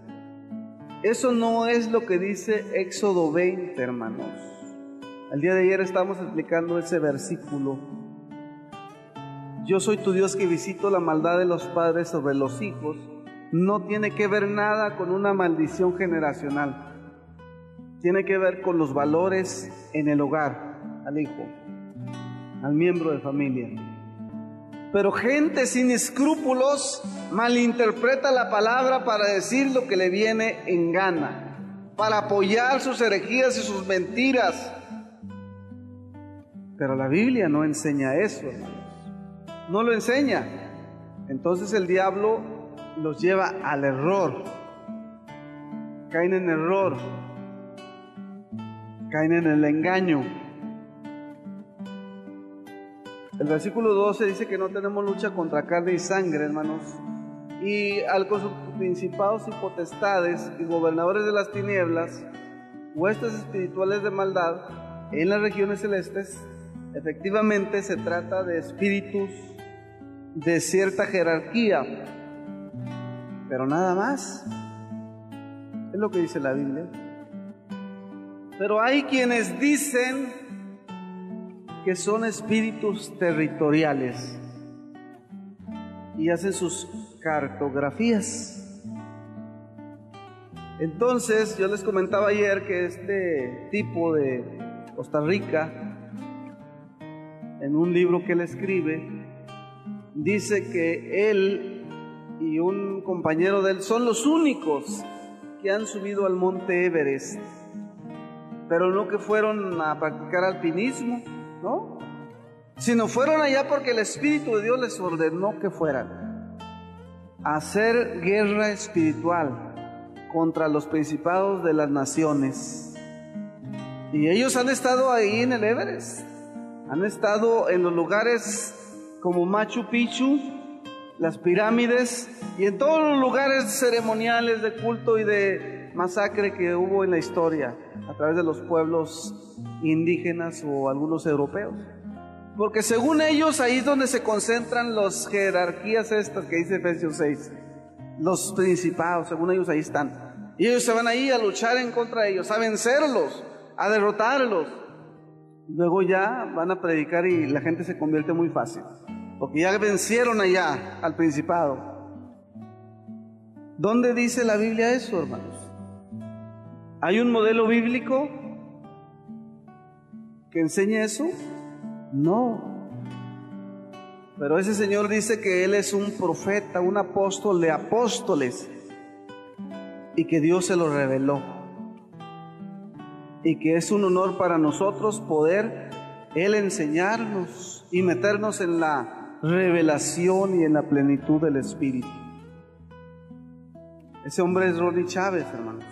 Eso no es lo que dice Éxodo 20, hermanos. El día de ayer estábamos explicando ese versículo. Yo soy tu Dios que visito la maldad de los padres sobre los hijos. No tiene que ver nada con una maldición generacional. Tiene que ver con los valores en el hogar, al hijo, al miembro de familia. Pero gente sin escrúpulos malinterpreta la palabra para decir lo que le viene en gana, para apoyar sus herejías y sus mentiras. Pero la Biblia no enseña eso, hermanos. No lo enseña. Entonces el diablo los lleva al error. Caen en error. Caen en el engaño. El versículo 12 dice que no tenemos lucha contra carne y sangre, hermanos, y con sus principados y potestades y gobernadores de las tinieblas, huestes espirituales de maldad en las regiones celestes. Efectivamente se trata de espíritus de cierta jerarquía, pero nada más. Es lo que dice la Biblia. Pero hay quienes dicen que son espíritus territoriales y hacen sus cartografías. Entonces, yo les comentaba ayer que este tipo de Costa Rica, en un libro que él escribe, dice que él y un compañero de él son los únicos que han subido al monte Everest, pero no que fueron a practicar alpinismo, ¿no? Sino fueron allá porque el Espíritu de Dios les ordenó que fueran a hacer guerra espiritual contra los principados de las naciones. Y ellos han estado ahí en el Everest, han estado en los lugares como Machu Picchu, las pirámides y en todos los lugares ceremoniales de culto y de masacre que hubo en la historia a través de los pueblos indígenas o algunos europeos. Porque según ellos ahí es donde se concentran las jerarquías estas que dice Efesios 6. Los principados, según ellos ahí están. Y ellos se van ahí a luchar en contra de ellos, a vencerlos, a derrotarlos. Luego ya van a predicar y la gente se convierte muy fácil, porque ya vencieron allá al principado. ¿Dónde dice la Biblia eso, hermanos? ¿Hay un modelo bíblico que enseñe eso? No. Pero ese Señor dice que Él es un profeta, un apóstol de apóstoles y que Dios se lo reveló. y que es un honor para nosotros poder Él enseñarnos y meternos en la revelación y en la plenitud del Espíritu. Ese hombre es Ronnie Chávez, hermanos.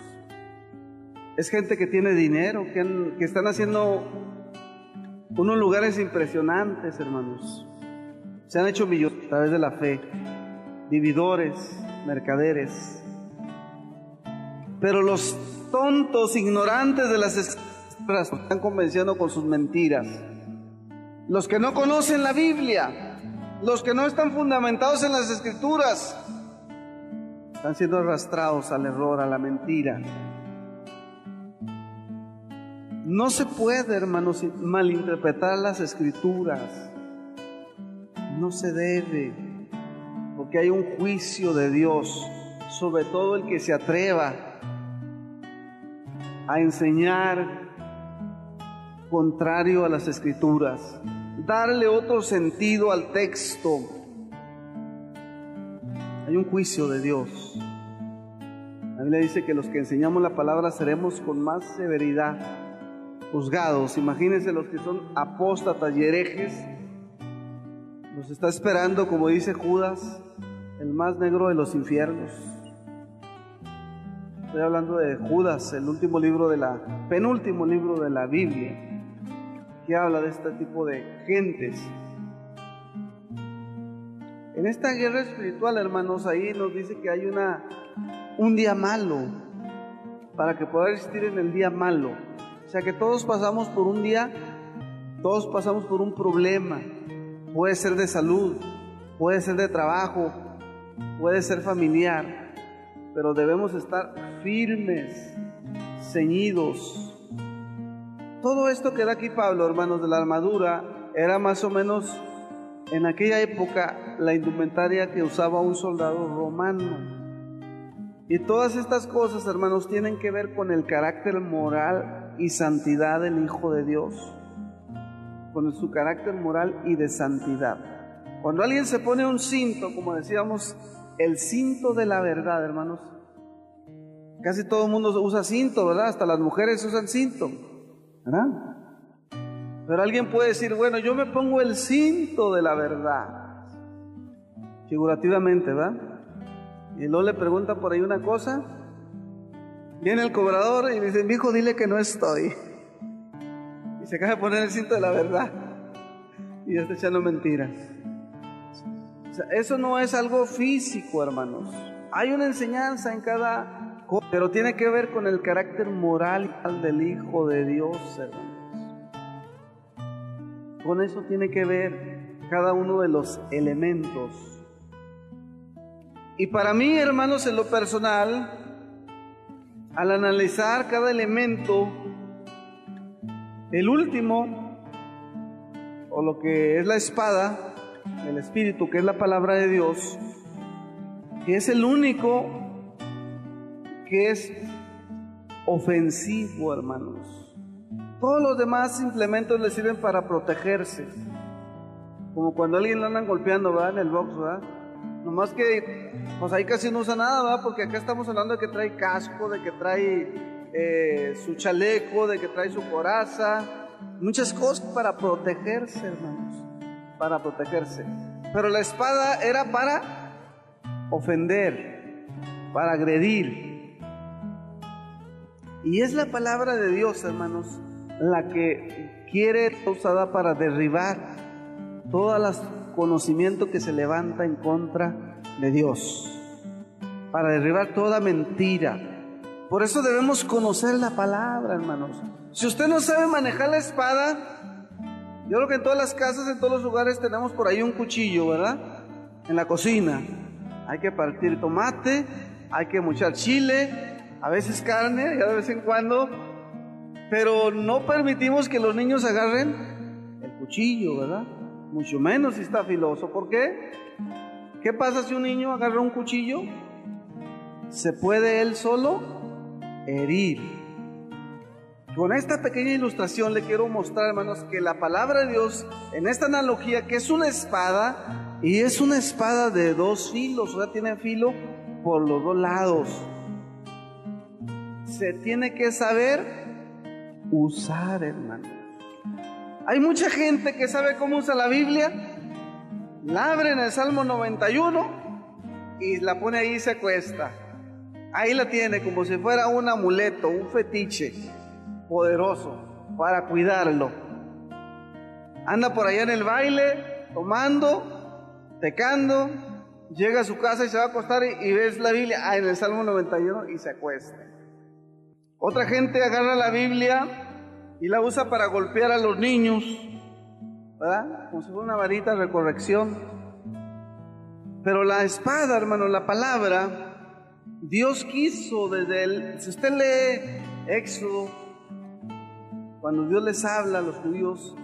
Es gente que tiene dinero, que están haciendo unos lugares impresionantes, hermanos. Se han hecho millonarios a través de la fe, vividores, mercaderes. Pero los tontos, ignorantes de las Escrituras están convenciendo con sus mentiras. Los que no conocen la Biblia, los que no están fundamentados en las Escrituras, están siendo arrastrados al error, a la mentira. No se puede, hermanos, malinterpretar las Escrituras. No se debe, porque hay un juicio de Dios sobre todo el que se atreva a enseñar contrario a las Escrituras, darle otro sentido al texto. Hay un juicio de Dios. La Biblia dice que los que enseñamos la palabra seremos con más severidad juzgados. Imagínense los que son apóstatas y herejes. Nos está esperando, como dice Judas, el más negro de los infiernos. Estoy hablando de Judas, el penúltimo libro de la Biblia, que habla de este tipo de gentes. En esta guerra espiritual, hermanos, ahí nos dice que hay un día malo, para que pueda existir en el día malo. O sea que todos pasamos por un día, todos pasamos por un problema. Puede ser de salud, puede ser de trabajo, puede ser familiar, pero debemos estar firmes, ceñidos. Todo esto que da aquí Pablo, hermanos, de la armadura, era más o menos en aquella época la indumentaria que usaba un soldado romano. Y todas estas cosas, hermanos, tienen que ver con el carácter moral y santidad del Hijo de Dios, con su carácter moral y de santidad. Cuando alguien se pone un cinto, como decíamos, el cinto de la verdad, hermanos, casi todo el mundo usa cinto, ¿verdad? Hasta las mujeres usan cinto, ¿verdad? Pero alguien puede decir, bueno, yo me pongo el cinto de la verdad, figurativamente, ¿verdad? Y luego le preguntan por ahí una cosa, viene el cobrador y dice, mijo, dile que no estoy. Y se acaba de poner el cinto de la verdad y ya está echando mentiras. O sea, eso no es algo físico, hermanos. Hay una enseñanza en cada cosa, pero tiene que ver con el carácter moral del Hijo de Dios, hermanos. Con eso tiene que ver cada uno de los elementos. Y para mí, hermanos, en lo personal, al analizar cada elemento, el último, o lo que es la espada, el Espíritu, que es la palabra de Dios, que es el único que es ofensivo, hermanos. Todos los demás implementos le sirven para protegerse, como cuando a alguien lo andan golpeando, ¿verdad? En el box, ¿verdad? Nomás que, pues ahí casi no usa nada, ¿verdad? Porque acá estamos hablando de que trae casco, de que trae su chaleco, de que trae su coraza, muchas cosas para protegerse, hermanos, para protegerse. Pero la espada era para ofender, para agredir. Y es la palabra de Dios, hermanos, la que quiere ser usada para derribar todos los conocimientos que se levanta en contra de Dios, para derribar toda mentira. Por eso debemos conocer la palabra, hermanos. Si usted no sabe manejar la espada, yo creo que en todas las casas, en todos los lugares tenemos por ahí un cuchillo, ¿verdad? En la cocina hay que partir tomate, hay que mochar chile, a veces carne, ya de vez en cuando, pero no permitimos que los niños agarren el cuchillo, ¿verdad? Mucho menos si está filoso. ¿Por qué? ¿Qué pasa si un niño agarra un cuchillo? ¿Se puede él solo herir? Con esta pequeña ilustración le quiero mostrar, hermanos, que la palabra de Dios, en esta analogía, que es una espada, y es una espada de dos filos, o sea, tiene filo por los dos lados. Se tiene que saber usar, hermano. Hay mucha gente que sabe cómo usa la Biblia, la abre en el Salmo 91 y la pone ahí y se acuesta. Ahí la tiene como si fuera un amuleto, un fetiche poderoso para cuidarlo. Anda por allá en el baile, tomando, pecando, llega a su casa y se va a acostar y ves la Biblia en el Salmo 91 y se acuesta. Otra gente agarra la Biblia y la usa para golpear a los niños, ¿verdad? Como si fuera una varita de corrección. Pero la espada, hermano, la palabra, Dios quiso desde él. Si usted lee Éxodo, cuando Dios les habla a los judíos,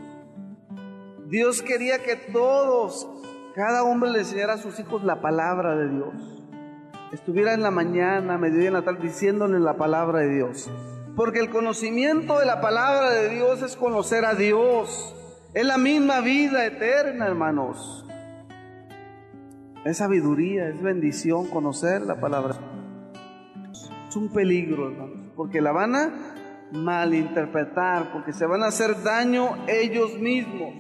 Dios quería que todos, cada hombre le enseñara a sus hijos la palabra de Dios. Estuviera en la mañana, mediodía y en la tarde diciéndole la palabra de Dios. Porque el conocimiento de la palabra de Dios es conocer a Dios. Es la misma vida eterna, hermanos. Es sabiduría, es bendición conocer la palabra. Es un peligro, hermanos, porque la van a malinterpretar, porque se van a hacer daño ellos mismos.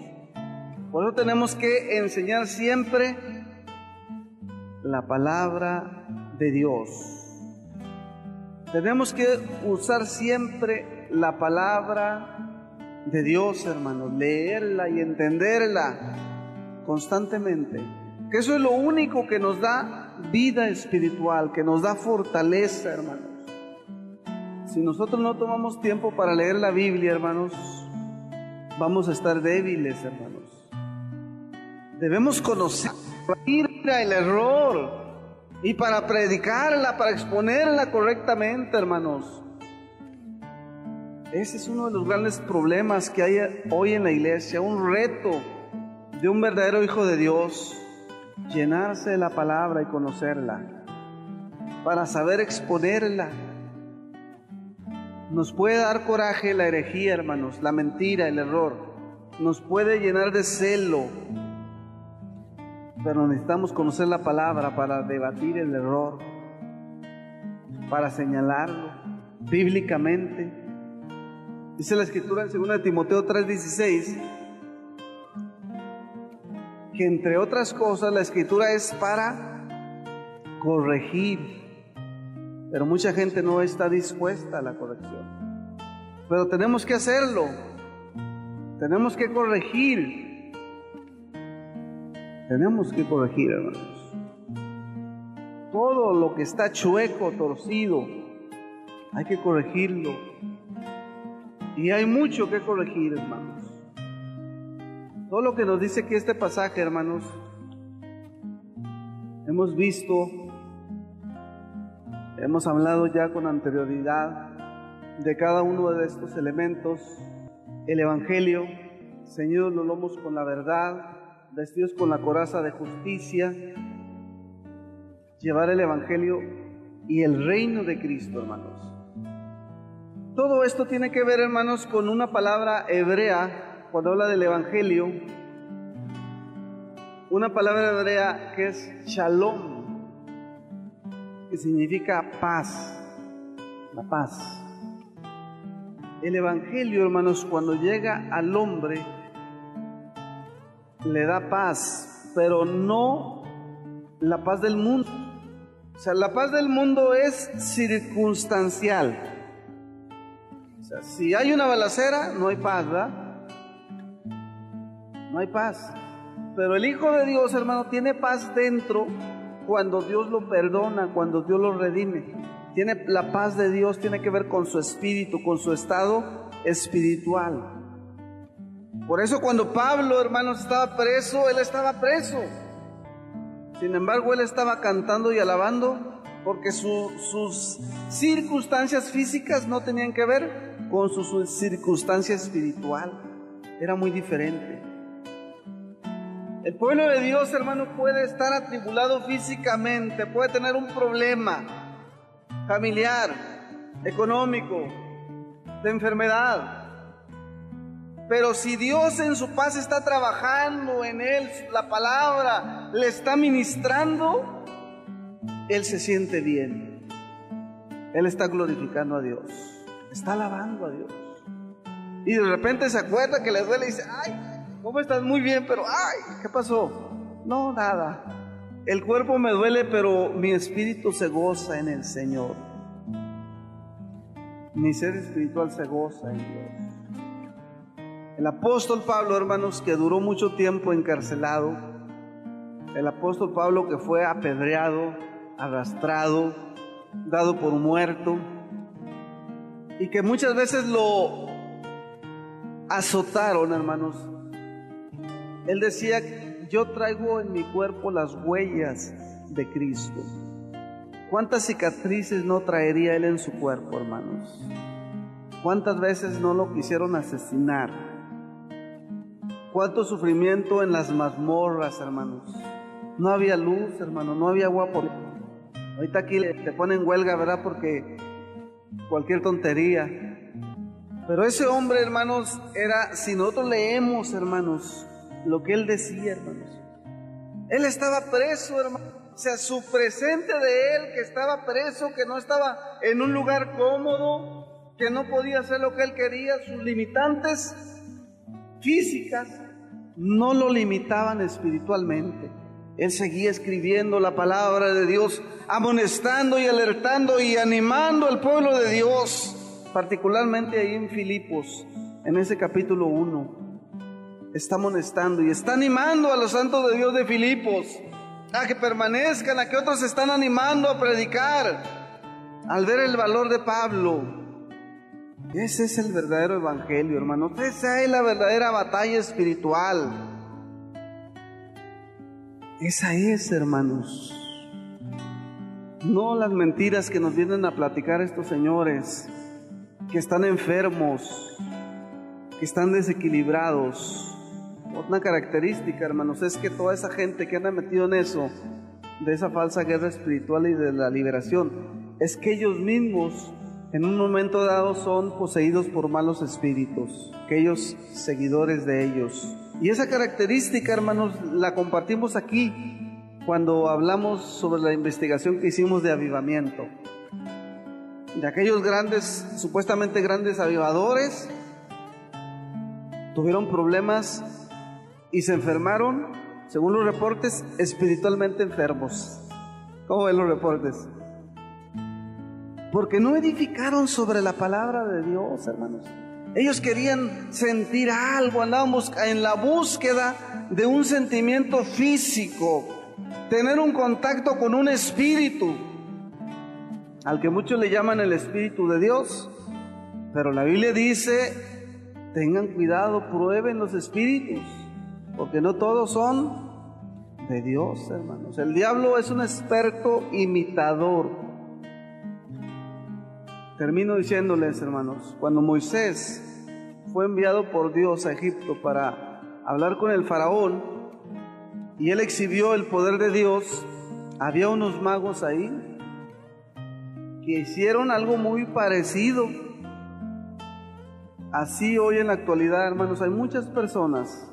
Por eso tenemos que enseñar siempre la palabra de Dios. Tenemos que usar siempre la palabra de Dios, hermanos, leerla y entenderla constantemente. Que eso es lo único que nos da vida espiritual, que nos da fortaleza, hermanos. Si nosotros no tomamos tiempo para leer la Biblia, hermanos, vamos a estar débiles, hermanos. Debemos conocer el error y para predicarla, para exponerla correctamente, hermanos. Ese es uno de los grandes problemas que hay hoy en la iglesia, un reto de un verdadero hijo de Dios, llenarse de la palabra y conocerla, para saber exponerla. Nos puede dar coraje la herejía, hermanos, la mentira, el error. Nos puede llenar de celo, pero necesitamos conocer la palabra para debatir el error, para señalarlo bíblicamente. Dice la Escritura en 2 Timoteo 3:16 que entre otras cosas la Escritura es para corregir, pero mucha gente no está dispuesta a la corrección. Pero tenemos que hacerlo, tenemos que corregir. Tenemos que corregir, hermanos. Todo lo que está chueco, torcido, hay que corregirlo. Y hay mucho que corregir, hermanos. Todo lo que nos dice aquí este pasaje, hermanos, hemos visto, hemos hablado ya con anterioridad de cada uno de estos elementos. El Evangelio, ceñidos los lomos con la verdad, vestidos con la coraza de justicia, llevar el Evangelio y el reino de Cristo, hermanos. Todo esto tiene que ver, hermanos, con una palabra hebrea, cuando habla del Evangelio, una palabra hebrea que es shalom, que significa paz, la paz. El Evangelio, hermanos, cuando llega al hombre, le da paz, pero no la paz del mundo. O sea, la paz del mundo es circunstancial. O sea, si hay una balacera, no hay paz, ¿verdad? No hay paz. Pero el Hijo de Dios, hermano, tiene paz dentro cuando Dios lo perdona, cuando Dios lo redime. La paz de Dios tiene que ver con su espíritu, con su estado espiritual. Por eso cuando Pablo, hermanos, estaba preso, él estaba preso. Sin embargo, él estaba cantando y alabando porque sus circunstancias físicas no tenían que ver con su circunstancia espiritual. Era muy diferente. El pueblo de Dios, hermano, puede estar atribulado físicamente, puede tener un problema familiar, económico, de enfermedad. Pero si Dios en su paz está trabajando en él, la palabra le está ministrando, él se siente bien. Él está glorificando a Dios, está alabando a Dios. Y de repente se acuerda que le duele y dice, ay, ¿cómo estás? Muy bien, pero ay, ¿qué pasó? No, nada. El cuerpo me duele, pero mi espíritu se goza en el Señor. Mi ser espiritual se goza en Dios. El apóstol Pablo, hermanos, que duró mucho tiempo encarcelado, el apóstol Pablo que fue apedreado, arrastrado, dado por muerto, y que muchas veces lo azotaron, hermanos. Él decía, yo traigo en mi cuerpo las huellas de Cristo. ¿Cuántas cicatrices no traería él en su cuerpo, hermanos? ¿Cuántas veces no lo quisieron asesinar? ¿Cuánto sufrimiento en las mazmorras, hermanos? No había luz, hermano, no había agua por... Ahorita aquí te ponen huelga, ¿verdad? Porque cualquier tontería. Pero ese hombre, hermanos, era, si nosotros leemos, hermanos, lo que él decía, hermanos, él estaba preso, hermanos. O sea, su presente de él, que estaba preso, que no estaba en un lugar cómodo, que no podía hacer lo que él quería, sus limitantes físicas no lo limitaban espiritualmente. Él seguía escribiendo la palabra de Dios, amonestando y alertando y animando al pueblo de Dios, particularmente ahí en Filipos, en ese capítulo 1. Está amonestando y está animando a los santos de Dios de Filipos a que permanezcan, a que otros se están animando a predicar, al ver el valor de Pablo. Ese es el verdadero evangelio, hermanos. Esa es la verdadera batalla espiritual. Esa es, hermanos. No las mentiras que nos vienen a platicar estos señores, que están enfermos, que están desequilibrados. Una característica, hermanos, es que toda esa gente que anda metido en eso, de esa falsa guerra espiritual y de la liberación, es que ellos mismos en un momento dado son poseídos por malos espíritus, aquellos seguidores de ellos. Y esa característica, hermanos, la compartimos aquí cuando hablamos sobre la investigación que hicimos de avivamiento. De aquellos grandes, supuestamente grandes avivadores, tuvieron problemas y se enfermaron, según los reportes, espiritualmente enfermos. ¿Cómo ven los reportes? Porque no edificaron sobre la palabra de Dios, hermanos. Ellos querían sentir algo, andábamos en la búsqueda de un sentimiento físico, tener un contacto con un espíritu, al que muchos le llaman el Espíritu de Dios. Pero la Biblia dice, tengan cuidado, prueben los espíritus, porque no todos son de Dios, hermanos. El diablo es un experto imitador. Termino diciéndoles, hermanos, cuando Moisés fue enviado por Dios a Egipto para hablar con el faraón y él exhibió el poder de Dios, había unos magos ahí que hicieron algo muy parecido. Así hoy en la actualidad, hermanos, hay muchas personas,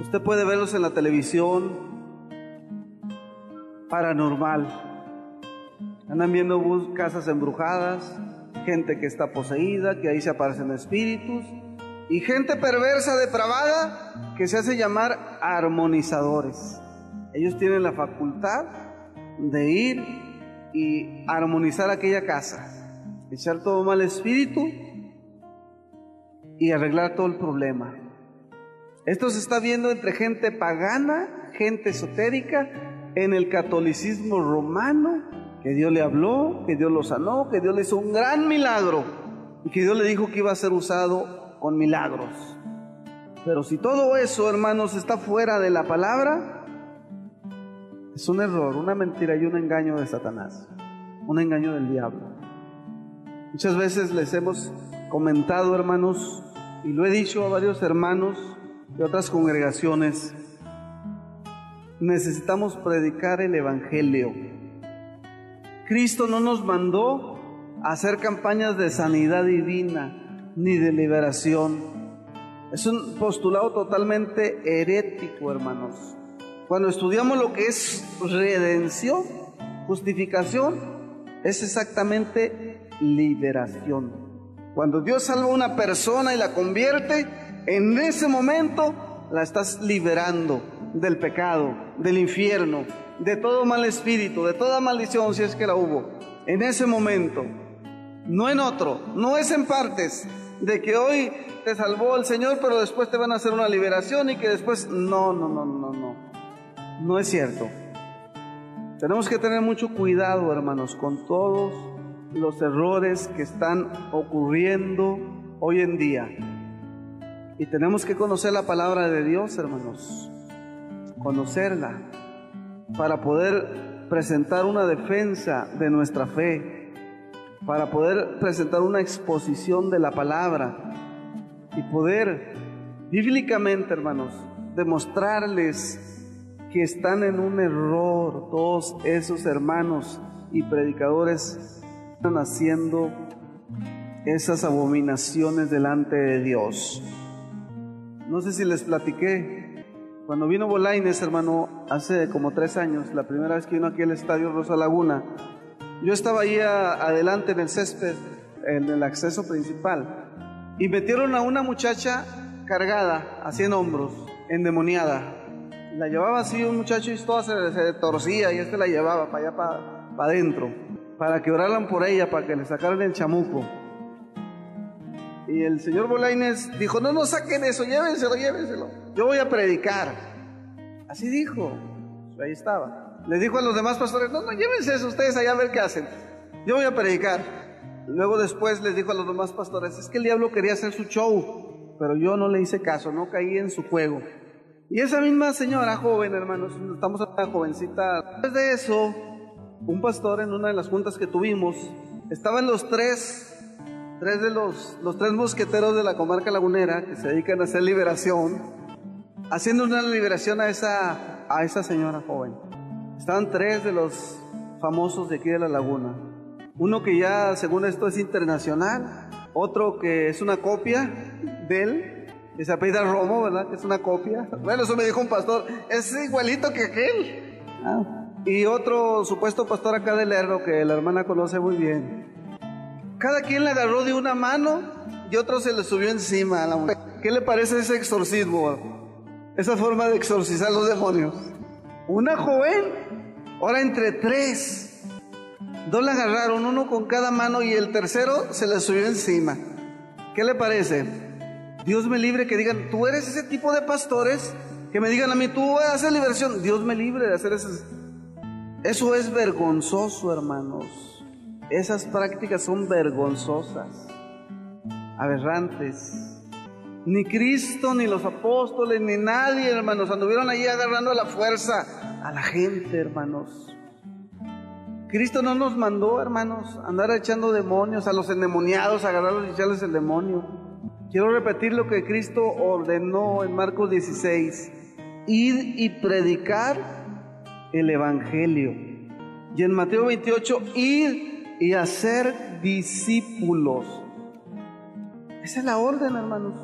usted puede verlos en la televisión, paranormal, andan viendo casas embrujadas, gente que está poseída, que ahí se aparecen espíritus, y gente perversa, depravada, que se hace llamar armonizadores. Ellos tienen la facultad de ir y armonizar aquella casa, echar todo mal espíritu y arreglar todo el problema. Esto se está viendo entre gente pagana, gente esotérica, en el catolicismo romano, que Dios le habló, que Dios lo sanó, que Dios le hizo un gran milagro y que Dios le dijo que iba a ser usado con milagros. Pero si todo eso, hermanos, está fuera de la palabra, es un error, una mentira y un engaño de Satanás, un engaño del diablo. Muchas veces les hemos comentado, hermanos, y lo he dicho a varios hermanos de otras congregaciones, necesitamos predicar el evangelio. Cristo no nos mandó a hacer campañas de sanidad divina ni de liberación. Es un postulado totalmente herético, hermanos. Cuando estudiamos lo que es redención, justificación, es exactamente liberación. Cuando Dios salva a una persona y la convierte, en ese momento la estás liberando del pecado, del infierno, de todo mal espíritu, de toda maldición, si es que la hubo. En ese momento, no en otro, no es en partes, de que hoy te salvó el Señor, pero después te van a hacer una liberación y que después, no es cierto. Tenemos que tener mucho cuidado, hermanos, con todos los errores que están ocurriendo hoy en día. Y tenemos que conocer la palabra de Dios, hermanos, conocerla, para poder presentar una defensa de nuestra fe, para poder presentar una exposición de la palabra y poder bíblicamente, hermanos, demostrarles que están en un error todos esos hermanos y predicadores que están haciendo esas abominaciones delante de Dios. No sé si les platiqué, cuando vino Bolaines, hermano, hace como 3 años, la primera vez que vino aquí al Estadio Rosa Laguna, yo estaba ahí adelante en el césped, en el acceso principal, y metieron a una muchacha cargada, así en hombros, endemoniada. La llevaba así un muchacho y toda se torcía, y la llevaba para allá, para adentro, para que oraran por ella, para que le sacaran el chamuco. Y el señor Bolaines dijo: no saquen eso, llévenselo, yo voy a predicar. Así dijo, ahí estaba. Les dijo a los demás pastores: no, llévense eso ustedes allá a ver qué hacen, yo voy a predicar. Luego después les dijo a los demás pastores: es que el diablo quería hacer su show, pero yo no le hice caso, no caí en su juego. Y esa misma señora joven, hermanos, estamos a una jovencita. Después de eso, un pastor en una de las juntas que tuvimos, estaban los tres de los 3 mosqueteros de la comarca lagunera que se dedican a hacer liberación, haciendo una liberación a esa señora joven. Estaban 3 de los famosos de aquí de la laguna. Uno que ya, según esto, es internacional, otro que es una copia de él, que se apellida Romo, ¿verdad? Que es una copia. Bueno, eso me dijo un pastor, es igualito que aquel. Y otro supuesto pastor acá de Lerdo, que la hermana conoce muy bien. Cada quien le agarró de una mano y otro se le subió encima a la mujer. ¿Qué le parece ese exorcismo? Esa forma de exorcizar los demonios. Una joven, ahora entre 3. 2 la agarraron, uno con cada mano, y el tercero se le subió encima. ¿Qué le parece? Dios me libre que digan: tú eres ese tipo de pastores que me digan a mí: tú vas a hacer liberación. Dios me libre de hacer eso. Eso es vergonzoso, hermanos. Esas prácticas son vergonzosas, aberrantes. Ni Cristo, ni los apóstoles, ni nadie, hermanos, anduvieron allí agarrando a la fuerza a la gente, hermanos. Cristo no nos mandó, hermanos, andar echando demonios, a los endemoniados, agarrarlos y echarles el demonio. Quiero repetir lo que Cristo ordenó en Marcos 16: id y predicar el Evangelio. Y en Mateo 28, id y hacer discípulos. Esa es la orden, hermanos.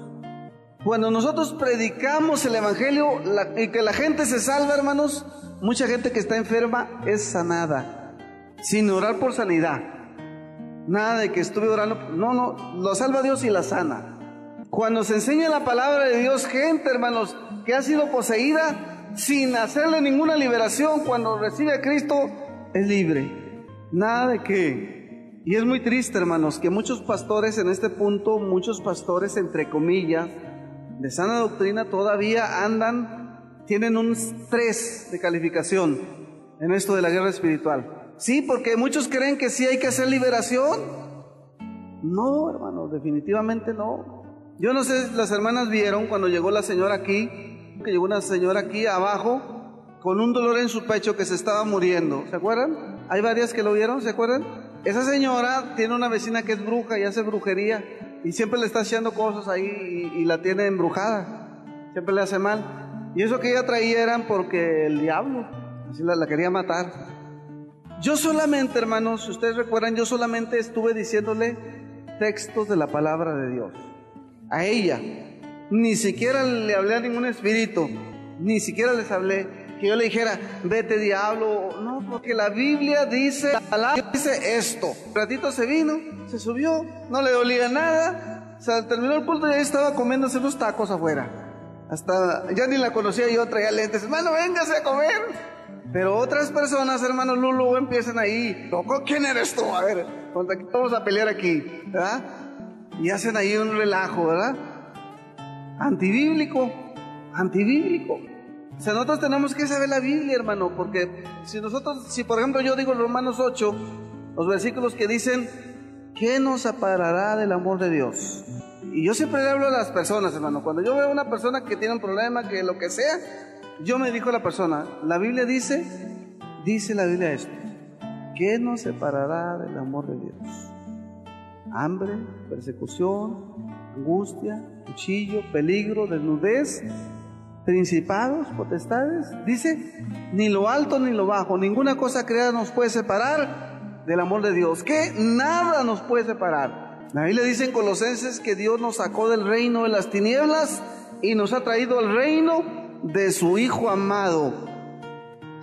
Cuando nosotros predicamos el Evangelio y que la gente se salva, hermanos, mucha gente que está enferma es sanada, sin orar por sanidad. Nada de que estuve orando. No, lo salva Dios y la sana. Cuando se enseña la palabra de Dios, gente, hermanos, que ha sido poseída sin hacerle ninguna liberación, cuando recibe a Cristo, es libre. Nada de que. Y es muy triste, hermanos, que muchos pastores en este punto, muchos pastores entre comillas, de sana doctrina, todavía tienen un 3 de calificación en esto de la guerra espiritual. Sí, porque muchos creen que sí hay que hacer liberación. No, hermanos, definitivamente no. Yo no sé, las hermanas vieron cuando llegó la señora aquí, que llegó una señora aquí abajo con un dolor en su pecho, que se estaba muriendo. ¿Se acuerdan? Hay varias que lo vieron, ¿se acuerdan? Esa señora tiene una vecina que es bruja y hace brujería, y siempre le está haciendo cosas ahí y la tiene embrujada, siempre le hace mal. Y eso que ella traía eran porque el diablo así la quería matar. Yo solamente, hermanos, si ustedes recuerdan, yo solamente estuve diciéndole textos de la palabra de Dios a ella. Ni siquiera le hablé a ningún espíritu, ni siquiera les hablé. que yo le dijera, vete diablo. No, porque la Biblia dice, dice esto. Un ratito se vino, se subió, no le dolía nada. O sea, terminó el culto y ahí estaba comiéndose unos tacos afuera. Hasta, ya ni la conocía yo, traía lentes. Hermano, véngase a comer. Pero otras personas, hermano Lulu, empiezan ahí. Loco, ¿quién eres tú? A ver, ¿contra qué vamos a pelear aquí? ¿Verdad? Y hacen ahí un relajo, ¿verdad? Antibíblico. O sea, nosotros tenemos que saber la Biblia, hermano, porque si por ejemplo yo digo en Romanos 8, los versículos que dicen, ¿qué nos separará del amor de Dios? Y yo siempre le hablo a las personas, hermano, cuando yo veo a una persona que tiene un problema, que lo que sea, yo me digo a la persona, la Biblia dice la Biblia esto, ¿qué nos separará del amor de Dios? Hambre, persecución, angustia, cuchillo, peligro, desnudez, principados, potestades. Dice, ni lo alto ni lo bajo, ninguna cosa creada nos puede separar del amor de Dios. ¿Qué? Nada nos puede separar. La Biblia dice en Colosenses que Dios nos sacó del reino de las tinieblas y nos ha traído al reino de su Hijo amado.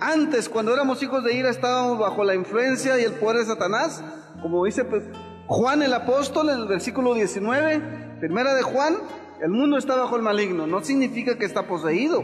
Antes, cuando éramos hijos de ira, estábamos bajo la influencia y el poder de Satanás, como dice Juan el apóstol en el versículo 19, primera de Juan, el mundo está bajo el maligno. No significa que está poseído,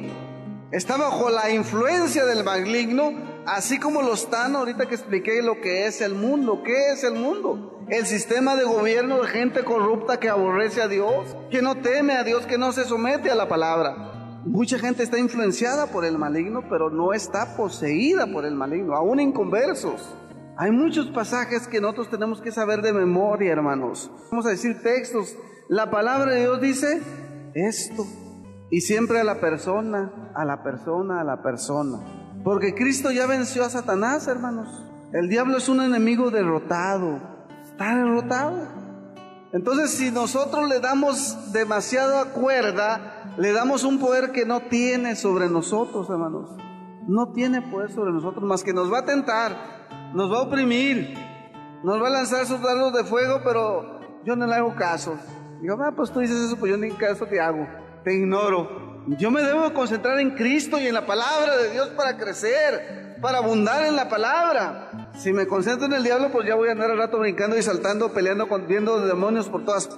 está bajo la influencia del maligno, así como lo están ahorita que expliqué lo que es el mundo. ¿Qué es el mundo? El sistema de gobierno de gente corrupta que aborrece a Dios, que no teme a Dios, que no se somete a la palabra. Mucha gente está influenciada por el maligno, pero no está poseída por el maligno, aún inconversos. Hay muchos pasajes que nosotros tenemos que saber de memoria, hermanos. Vamos a decir textos. La palabra de Dios dice esto. Y siempre a la persona. Porque Cristo ya venció a Satanás, hermanos. El diablo es un enemigo derrotado. Está derrotado. Entonces, si nosotros le damos demasiada cuerda, le damos un poder que no tiene sobre nosotros, hermanos. No tiene poder sobre nosotros, más que nos va a tentar. Nos va a oprimir, nos va a lanzar sus dardos de fuego, pero yo no le hago caso. Digo, pues tú dices eso, pues yo ni caso te hago, te ignoro. Yo me debo concentrar en Cristo y en la palabra de Dios para crecer, para abundar en la palabra. Si me concentro en el diablo, pues ya voy a andar al rato brincando y saltando, peleando, viendo demonios por todas,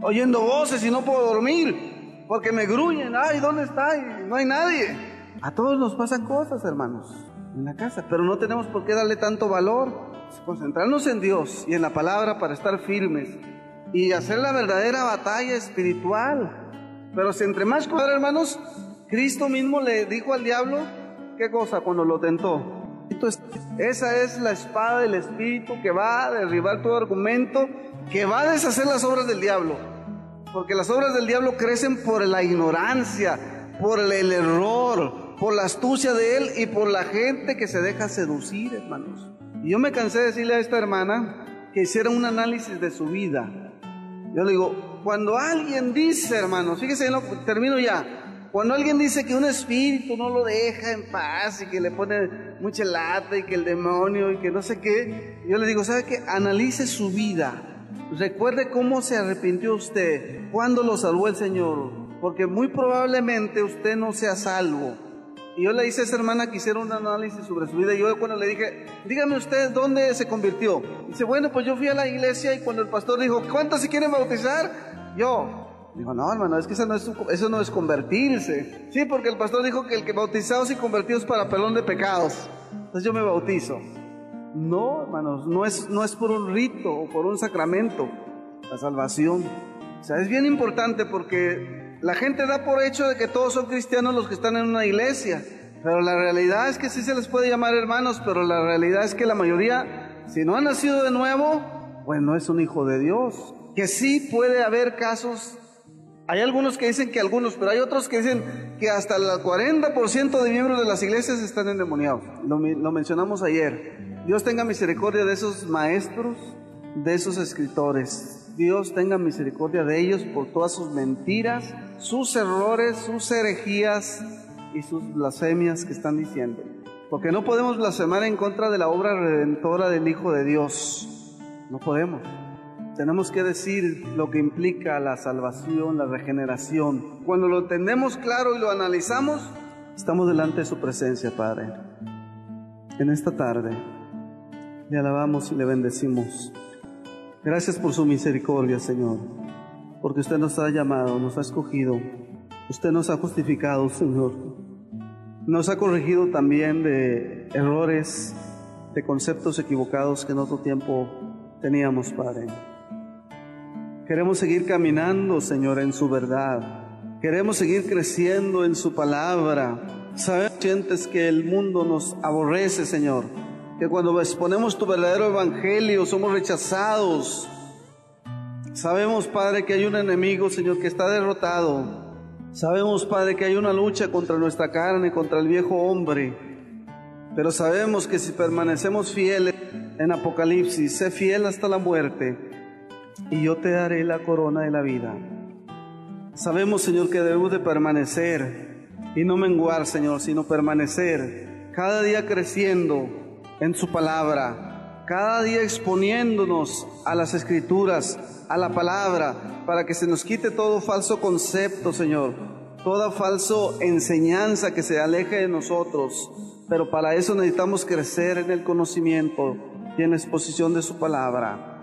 oyendo voces y no puedo dormir, porque me gruñen. Ay, ¿dónde está? Y no hay nadie. A todos nos pasan cosas, hermanos, en la casa, pero no tenemos por qué darle tanto valor. Concentrarnos en Dios y en la palabra para estar firmes y hacer la verdadera batalla espiritual. Pero si entre más cosas, hermanos, Cristo mismo le dijo al diablo, ¿qué cosa? Cuando lo tentó. Esa es la espada del Espíritu que va a derribar todo argumento, que va a deshacer las obras del diablo. Porque las obras del diablo crecen por la ignorancia, por el error, por la astucia de él y por la gente que se deja seducir, hermanos. Y yo me cansé de decirle a esta hermana que hiciera un análisis de su vida. Yo le digo, cuando alguien dice, hermanos, fíjese, no, termino ya. Cuando alguien dice que un espíritu no lo deja en paz y que le pone mucha lata y que el demonio y que no sé qué, yo le digo, ¿sabe qué? Analice su vida. Recuerde cómo se arrepintió usted, cuándo lo salvó el Señor, porque muy probablemente usted no sea salvo. Y yo le hice a esa hermana que hiciera un análisis sobre su vida. Y yo cuando le dije, dígame usted dónde se convirtió. Dice, bueno, pues yo fui a la iglesia y cuando el pastor dijo, ¿cuántos se quieren bautizar? Yo digo, no, hermano, es que eso no es convertirse. Sí, porque el pastor dijo que el que bautizados y convertidos para perdón de pecados. Entonces yo me bautizo. No, hermanos, no es por un rito o por un sacramento la salvación. O sea, es bien importante porque la gente da por hecho de que todos son cristianos los que están en una iglesia, pero la realidad es que sí se les puede llamar hermanos, pero la realidad es que la mayoría, si no han nacido de nuevo, pues no es un hijo de Dios. Que sí puede haber casos, hay algunos que dicen que algunos, pero hay otros que dicen que hasta el 40% de miembros de las iglesias están endemoniados. Lo mencionamos ayer. Dios tenga misericordia de esos maestros, de esos escritores. Dios tenga misericordia de ellos por todas sus mentiras, sus errores, sus herejías y sus blasfemias que están diciendo. Porque no podemos blasfemar en contra de la obra redentora del Hijo de Dios. No podemos. Tenemos que decir lo que implica la salvación, la regeneración. Cuando lo entendemos claro y lo analizamos, Estamos delante de su presencia, Padre. En esta tarde le alabamos y le bendecimos. Gracias por su misericordia, Señor, porque usted nos ha llamado, nos ha escogido, usted nos ha justificado, Señor. Nos ha corregido también de errores, de conceptos equivocados que en otro tiempo teníamos, Padre. Queremos seguir caminando, Señor, en su verdad. Queremos seguir creciendo en su palabra. Sabemos que el mundo nos aborrece, Señor, que cuando exponemos tu verdadero evangelio somos rechazados. Sabemos, Padre, que hay un enemigo, Señor, que está derrotado. Sabemos, Padre, que hay una lucha contra nuestra carne, contra el viejo hombre. Pero sabemos que si permanecemos fieles en Apocalipsis, sé fiel hasta la muerte, y yo te daré la corona de la vida. Sabemos, Señor, que debemos de permanecer y no menguar, Señor, sino permanecer cada día creciendo en su palabra, cada día exponiéndonos a las Escrituras, a la palabra, para que se nos quite todo falso concepto, Señor, toda falsa enseñanza que se aleje de nosotros. Pero para eso necesitamos crecer en el conocimiento y en la exposición de su palabra.